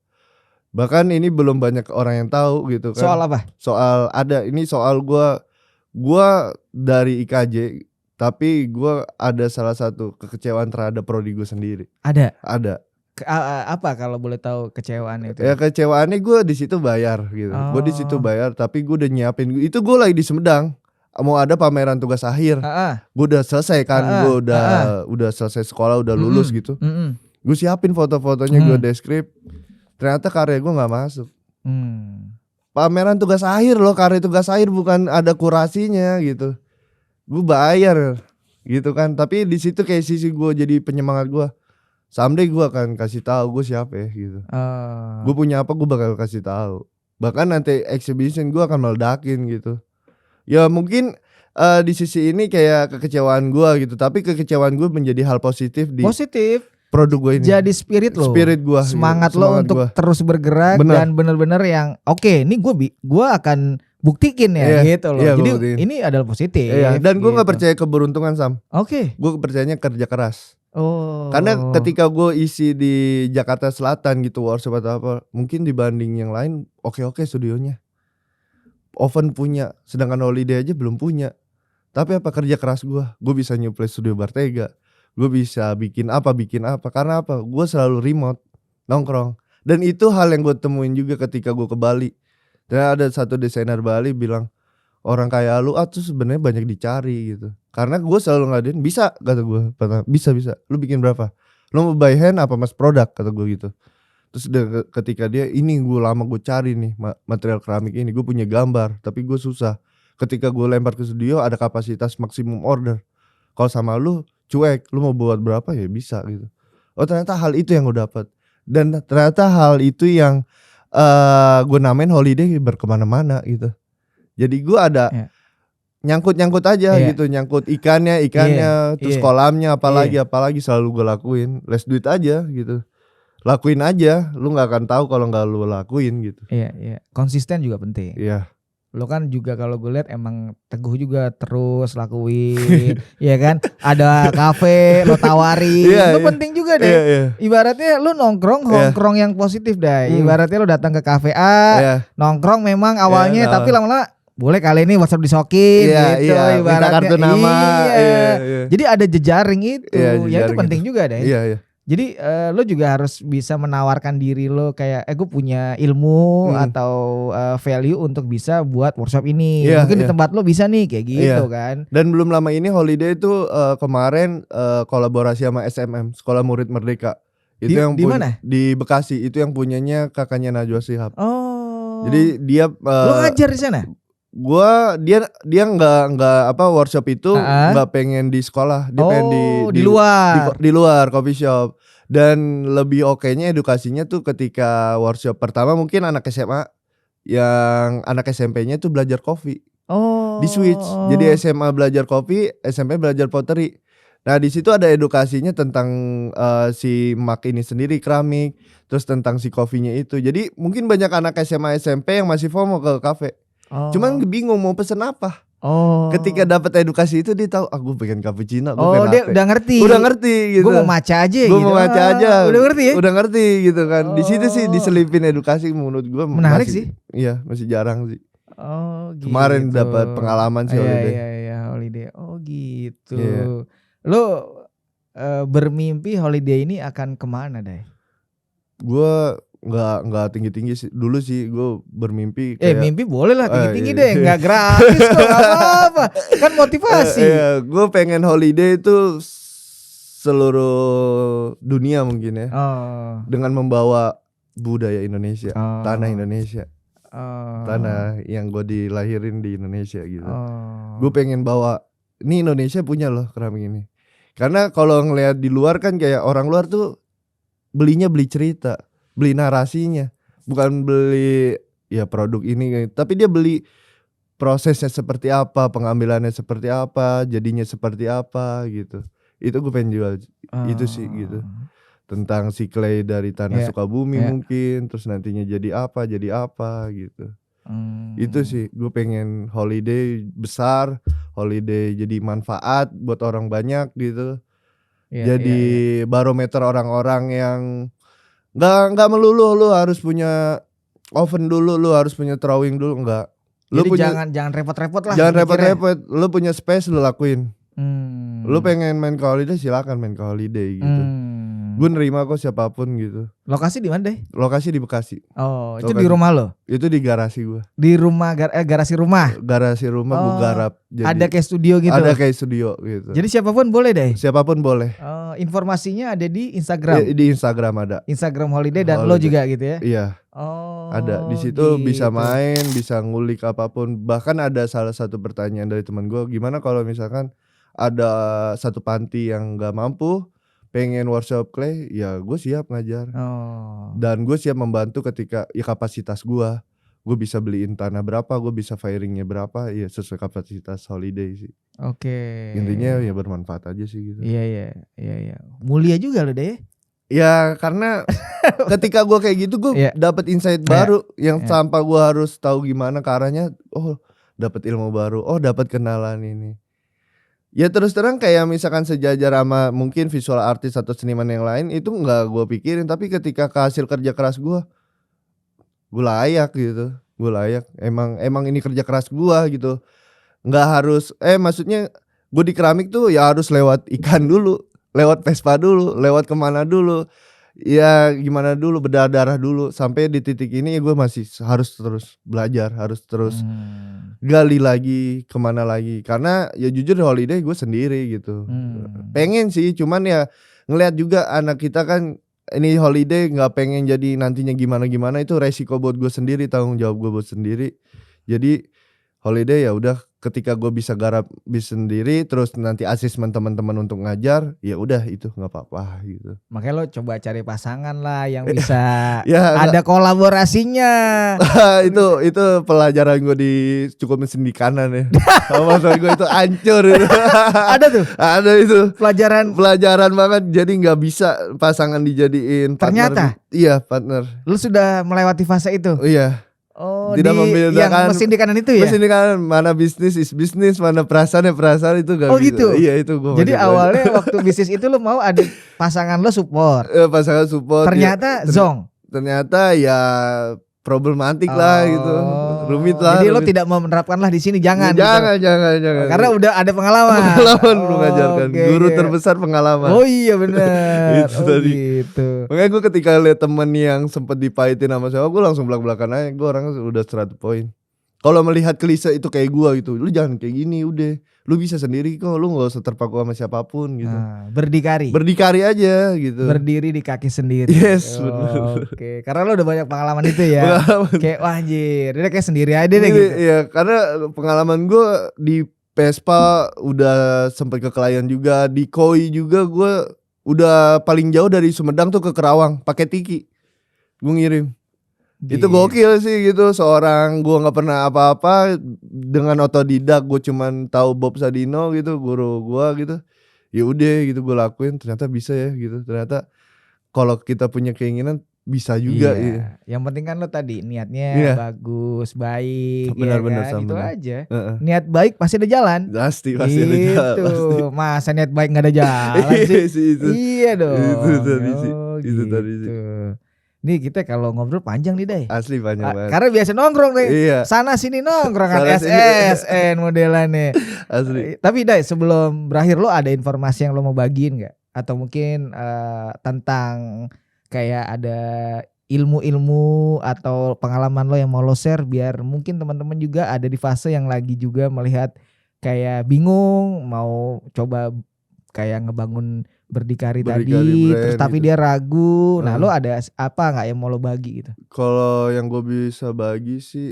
Bahkan ini belum banyak orang yang tahu gitu kan. Soal apa? Soal gue dari IKJ, tapi gue ada salah satu kekecewaan terhadap prodi gue sendiri. Ada. Apa kalau boleh tahu kecewaan itu? Ya kecewaannya gue di situ bayar gitu. Gue di situ bayar, tapi gue udah nyiapin. Itu gue lagi di Sumedang, mau ada pameran tugas akhir. Gue udah selesai kan, gue udah selesai sekolah, udah lulus gitu. Gue siapin foto-fotonya, gue deskrip. Ternyata karya gue nggak masuk. Pameran tugas akhir loh, karya tugas akhir, bukan ada kurasinya gitu. Gue bayar gitu kan, tapi di situ kayak sisi gue jadi penyemangat gue. Someday gue akan kasih tahu gue siapa gitu. Gue punya apa, gue bakal kasih tahu. Bahkan nanti exhibition gue akan meledakin gitu. Ya mungkin di sisi ini kayak kekecewaan gue gitu, tapi kekecewaan gue menjadi hal positif di produk gue ini. Jadi spirit gue, semangat lo untuk terus bergerak. Bener. Dan bener-bener yang oke, ini gue akan buktikin ya gitu loh. Jadi ini adalah positif. Dan gue nggak percaya keberuntungan, Sam. Gue percayanya kerja keras. Karena ketika gue isi di Jakarta Selatan gitu, workshop atau apa, mungkin dibanding yang lain oke studionya, Oven punya, sedangkan Holiday aja belum punya. Tapi apa, kerja keras gue bisa nyuplai studio Bartega, gue bisa bikin apa. Karena apa, gue selalu remote nongkrong. Dan itu hal yang gue temuin juga ketika gue ke Bali. Dan ada satu desainer Bali bilang, orang kayak lu tuh sebenarnya banyak dicari gitu. Karena gue selalu ngadain, bisa kata gue, bisa. Lu bikin berapa? Lu mau buy hand apa mas produk, kata gue gitu. Terus ketika dia, ini gue lama gue cari nih material keramik ini, gue punya gambar tapi gue susah. Ketika gue lempar ke studio ada kapasitas maksimum order. Kalau sama lu cuek, lu mau buat berapa ya bisa gitu. Oh ternyata hal itu yang gue dapat. Dan ternyata hal itu yang gue namain Holiday berkemana-mana gitu. Jadi gue ada nyangkut aja gitu, nyangkut ikannya, terus kolamnya apalagi selalu gue lakuin. Let's do it aja gitu. Lakuin aja, lu nggak akan tahu kalau nggak lu lakuin gitu. Iya. Konsisten juga penting. Iya. Lo kan juga kalau gue lihat emang teguh juga terus lakuin. Iya kan? Ada kafe lo tawarin. Itu penting juga deh. Ibaratnya lo nongkrong yang positif deh. Ibaratnya lo datang ke kafe A, nongkrong memang awalnya tapi lama-lama boleh kali ini WhatsApp disokin gitu. Ibaratnya kartu nama. Jadi ada jejaring itu. Ya itu penting juga deh. Iya. Jadi lo juga harus bisa menawarkan diri lo kayak gue punya ilmu atau value untuk bisa buat workshop ini. Mungkin di tempat lo bisa nih kayak gitu kan. Dan belum lama ini Holiday itu kemarin kolaborasi sama SMM, Sekolah Murid Merdeka. Itu di mana? Di Bekasi. Itu yang punyanya kakaknya Najwa Shihab. Jadi dia lo ngajar di sana? Dia nggak workshop itu nggak pengen di sekolah, dia pengen di luar coffee shop. Dan lebih okenya edukasinya tuh ketika workshop pertama mungkin anak SMA, yang anak SMP-nya tuh belajar kopi. Di switch. Jadi SMA belajar kopi, SMP belajar pottery. Nah di situ ada edukasinya tentang si mak ini sendiri, keramik, terus tentang si kopinya itu. Jadi mungkin banyak anak SMA SMP yang masih FOMO ke kafe. Cuman bingung mau pesen apa. Ketika dapat edukasi itu dia tahu, gue pengen cappuccino, dia udah ngerti gitu. Gue mau matcha aja udah ngerti ya? Udah ngerti gitu kan. Di situ sih diselipin edukasi, menurut gue menarik sih. Iya, masih jarang sih. Gitu. Kemarin dapat pengalaman sih Holiday. Iya, Holiday. Gitu. Lo bermimpi Holiday ini akan kemana deh? Gue nggak tinggi sih dulu sih, gue bermimpi kayak, mimpi boleh lah tinggi deh, nggak gratis kok, nggak apa-apa kan motivasi. Gue pengen Holiday itu seluruh dunia mungkin ya. Dengan membawa budaya Indonesia, tanah Indonesia. Tanah yang gue dilahirin di Indonesia gitu. Gue pengen bawa, ini Indonesia punya loh keramik ini. Karena kalau ngelihat di luar kan kayak orang luar tuh belinya beli cerita, beli narasinya, bukan beli ya produk ini, tapi dia beli prosesnya seperti apa, pengambilannya seperti apa, jadinya seperti apa gitu. Itu gue pengen jual itu sih gitu. Tentang si clay dari tanah Sukabumi mungkin, terus nantinya jadi apa gitu. Itu sih gue pengen holiday besar, holiday jadi manfaat buat orang banyak gitu. Jadi barometer orang-orang yang nggak melulu lu harus punya oven dulu, lu harus punya drawing dulu, enggak. Lu jangan repot-repot lah. Jangan repot-repot, lu punya space lu lakuin. Lu pengen main ke holiday silakan main ke holiday gitu. Gue nerima kok siapapun gitu. Lokasi di mana deh? Lokasi di Bekasi. Itu di rumah lo? Itu di garasi gue. Di rumah garasi rumah. Garasi rumah gue garap. Jadi ada kayak studio gitu. Ada kayak studio gitu. Jadi siapapun boleh deh. Siapapun boleh. Informasinya ada di Instagram. Di Instagram ada. Instagram holiday dan lo juga gitu ya? Iya. Ada di situ gitu. Bisa main, bisa ngulik apapun. Bahkan ada salah satu pertanyaan dari teman gue, gimana kalau misalkan ada satu panti yang nggak mampu, pengen workshop clay, ya gue siap ngajar. Dan gue siap membantu ketika ya kapasitas gue bisa beliin tanah berapa, gue bisa firingnya berapa, ya sesuai kapasitas holiday sih. Intinya ya bermanfaat aja sih gitu. Iya. Mulia juga lo deh. Ya karena ketika gue kayak gitu gue dapet insight baru yang tanpa gue harus tahu gimana ke arahnya. Oh dapet ilmu baru, oh dapet kenalan ini. Ya terus terang kayak misalkan sejajar sama mungkin visual artis atau seniman yang lain itu nggak gue pikirin, tapi ketika ke hasil kerja keras gue layak gitu, gue layak. Emang ini kerja keras gue gitu. Nggak harus, maksudnya gue di keramik tuh ya harus lewat ikan dulu, lewat Vespa dulu, lewat kemana dulu, ya gimana dulu, berdarah dulu sampai di titik ini ya gue masih harus terus belajar, harus terus gali lagi kemana lagi. Karena ya jujur holiday gue sendiri gitu. Pengen sih, cuman ya ngelihat juga anak kita kan ini holiday nggak pengen jadi nantinya gimana itu resiko buat gue sendiri, tanggung jawab gue buat sendiri. Jadi holiday ya udah ketika gue bisa garap bis sendiri, terus nanti asesmen teman-teman untuk ngajar, ya udah itu nggak apa-apa gitu. Makanya lo coba cari pasangan lah yang bisa ada kolaborasinya. itu pelajaran gue di cukup mesin di kanan ya. Maksud gue itu hancur itu. Ada tuh. Ada itu. Pelajaran banget. Jadi nggak bisa pasangan dijadiin partner. Ternyata. Iya partner. Lu sudah melewati fase itu. Iya. Tidak membedakan yang mesin di kanan itu ya? Mesin di kanan, mana bisnis is bisnis, mana perasaan itu gak bisa. Gitu? Iya itu gue. Jadi awalnya waktu bisnis itu lo mau ada pasangan lo support. Pasangan support. Ternyata zong. Ternyata ya problematik lah gitu, rumit lah. Jadi lo tidak mau menerapkan lah di sini, jangan. Jangan. Karena udah ada pengalaman. Lu ngajarkan, guru terbesar pengalaman. Oh iya benar. Itu tadi. Gitu. Makanya gue ketika lihat temen yang sempet dipahitin sama saya, gue langsung belak-belakan aja. Gue orangnya udah 100 poin. Kalau melihat klise itu kayak gue gitu, lu jangan kayak gini, udah. Lu bisa sendiri kok, lu gak usah terpaku sama siapapun gitu. Berdikari aja gitu. Berdiri di kaki sendiri. Yes. Oke. Karena lu udah banyak pengalaman itu ya. Kayak wah anjir, dia kayak sendiri aja deh gitu. Iya, karena pengalaman gue di Vespa udah sempet ke klien juga, di Koi juga gue udah paling jauh dari Sumedang tuh ke Kerawang pakai tiki. Gue ngirim. Itu gokil sih gitu, seorang gue nggak pernah apa-apa dengan otodidak, gue cuman tahu Bob Sadino gitu, guru gue gitu. Ya udah gitu gue lakuin, ternyata bisa ya gitu. Ternyata kalau kita punya keinginan bisa juga. Iya. Yang penting kan lo tadi niatnya bagus, baik, benar-benar ya kan? Itu aja. Niat baik pasti ada jalan. Pasti ada jalan. Masa niat baik nggak ada jalan sih? Iya dong. Itu tadi sih. Nih kita kalau ngobrol panjang nih Day. Asli panjang banget. Karena biasa nongkrong deh. Iya. Sana sini nongkrong kan SSN modelannya. Asli. Tapi Day, sebelum berakhir lo ada informasi yang lo mau bagiin gak? Atau mungkin tentang kayak ada ilmu-ilmu atau pengalaman lo yang mau lo share, biar mungkin teman-teman juga ada di fase yang lagi juga melihat kayak bingung mau coba kayak ngebangun berdikari tadi, Berdikari brand terus tapi gitu. dia ragu. Nah, Heeh. lo ada apa nggak yang mau lo bagi gitu? Kalau yang gue bisa bagi sih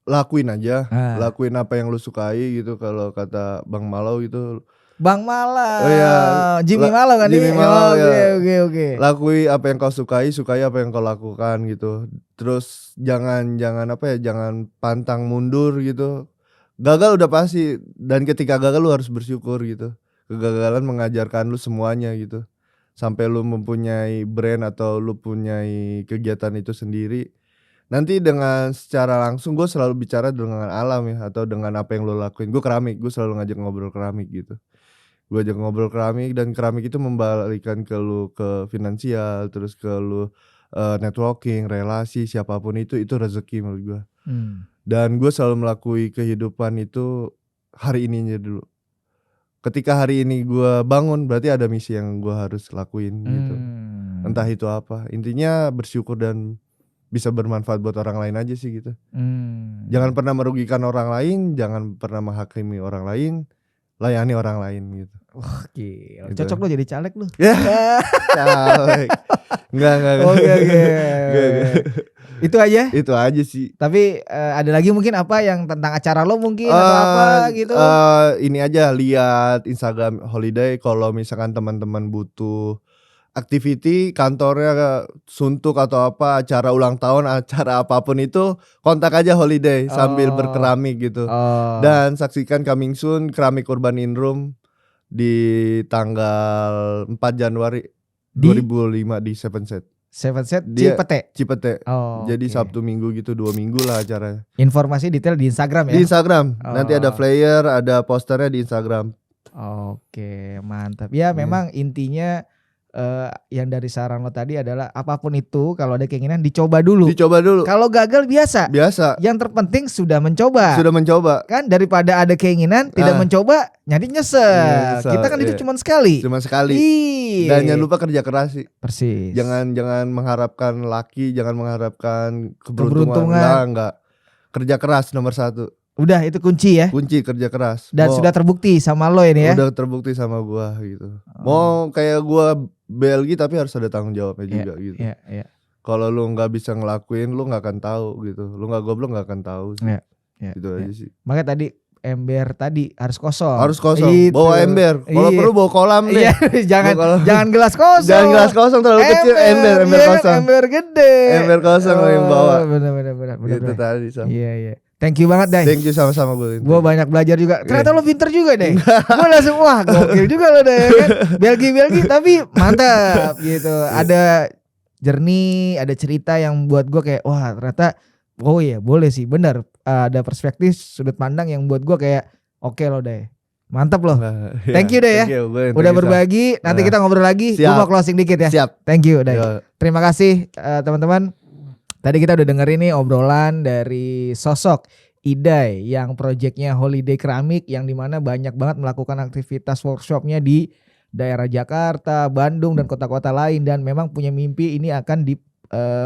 lakuin aja, Ah. lakuin apa yang lu sukai gitu kalau kata Bang Malau gitu. Bang Oh ya, Malau, Jimmy Malau kan Jimmy ini? Malau ya. Oke. Lakui apa yang kau sukai apa yang kau lakukan gitu. Terus jangan apa ya, jangan pantang mundur gitu. Gagal udah pasti dan ketika gagal lu harus bersyukur gitu. Kegagalan mengajarkan lu semuanya gitu. Sampai lu mempunyai brand atau lu punyai kegiatan itu sendiri. Nanti dengan secara langsung gue selalu bicara dengan alam ya atau dengan apa yang lu lakuin. Gue keramik, gue selalu ngajak ngobrol keramik gitu. Gue ajak ngobrol keramik dan keramik itu membalikan ke lu ke finansial, terus ke lu networking, relasi, siapapun itu rezeki menurut gue. Dan gue selalu melakui kehidupan itu hari ininya dulu. Ketika hari ini gue bangun berarti ada misi yang gue harus lakuin gitu. Entah itu apa. Intinya bersyukur dan bisa bermanfaat buat orang lain aja sih gitu. Jangan pernah merugikan orang lain, jangan pernah menghakimi orang lain, layani orang lain gitu. Oke, Gitu. cocok lo jadi caleg lo. Ya, caleg. Enggak. Oke. Itu aja? Itu aja sih. Tapi ada lagi mungkin apa yang tentang acara lo mungkin atau apa gitu? Ini aja, lihat Instagram Holiday kalau misalkan teman-teman butuh activity kantornya suntuk atau apa, acara ulang tahun, acara apapun itu kontak aja Holiday sambil berkeramik gitu. Dan saksikan coming soon Keramik Urban In Room di tanggal 4 Januari 2005 di Seven Set. Cipete. Jadi Okay. Sabtu Minggu gitu, 2 minggu lah acaranya. Informasi detail di Instagram ya? Di Instagram. Nanti ada flyer, ada posternya di Instagram. Oke, mantap. Ya memang intinya yang dari saran lo tadi adalah apapun itu kalau ada keinginan dicoba dulu. Kalau gagal biasa. Yang terpenting sudah mencoba. Kan daripada ada keinginan tidak mencoba nyari nyesel. Kita kan itu cuma sekali. Iya. Dan jangan lupa kerja keras sih. Persis. Jangan mengharapkan laki, jangan mengharapkan keberuntungan. Enggak. Kerja keras nomor 1. Udah itu kunci ya. Kunci kerja keras. Dan sudah terbukti sama lo ini ya. Udah terbukti sama gua gitu. Mau kayak gua Belgi tapi harus ada tanggung jawabnya juga gitu. Iya. Kalau lu nggak bisa ngelakuin, lu nggak akan tahu gitu. Lu nggak goblok nggak akan tahu sih. Gitu aja sih. Makanya tadi ember tadi harus kosong. Gitu. Bawa ember. Kalau perlu bawa kolam deh. Jangan gelas kosong. Jangan gelas kosong terlalu kecil, ember kosong. Ember gede. Ember kosong yang bawa. Benar. Gitu tadi sama. Iya. Thank you banget, Day. Thank you sama-sama gue. Gue banyak belajar juga. Ternyata lo pinter juga, Day. Gue langsung wah gokil juga lo, Day kan. Belgi tapi mantap gitu. Ada jernih, ada cerita yang buat gue kayak wah ternyata oh iya boleh sih benar. Ada perspektif sudut pandang yang buat gue kayak oke lo, Day. Mantap loh. Thank you, Day ya. Udah berbagi. Nanti kita ngobrol lagi. Gue mau closing dikit ya. Siap. Thank you, Day. Terima kasih teman-teman. Tadi kita udah dengerin nih obrolan dari sosok Idai yang proyeknya Holiday Keramik yang dimana banyak banget melakukan aktivitas workshopnya di daerah Jakarta, Bandung dan kota-kota lain dan memang punya mimpi ini akan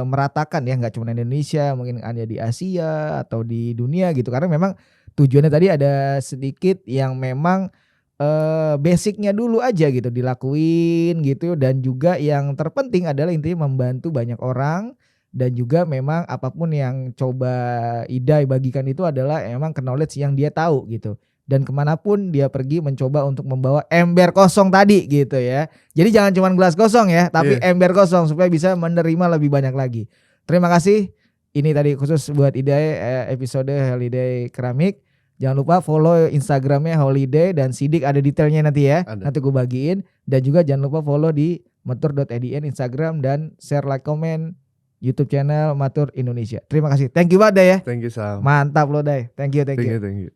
meratakan ya nggak cuma Indonesia mungkin ada di Asia atau di dunia gitu karena memang tujuannya tadi ada sedikit yang memang basicnya dulu aja gitu dilakuin gitu dan juga yang terpenting adalah intinya membantu banyak orang. Dan juga memang apapun yang coba Idai bagikan itu adalah emang knowledge yang dia tahu gitu. Dan kemanapun dia pergi mencoba untuk membawa ember kosong tadi gitu ya. Jadi jangan cuma gelas kosong ya, tapi ember kosong supaya bisa menerima lebih banyak lagi. Terima kasih. Ini tadi khusus buat Idai episode Holiday Keramik. Jangan lupa follow Instagramnya Holiday dan Sidik ada detailnya nanti ya. Nanti gue bagiin. Dan juga jangan lupa follow di matur.edn Instagram dan share, like, komen YouTube channel Matur Indonesia. Terima kasih. Thank you banget, Day ya. Thank you, Sam. Mantap lo, Day. Thank you. Thank you.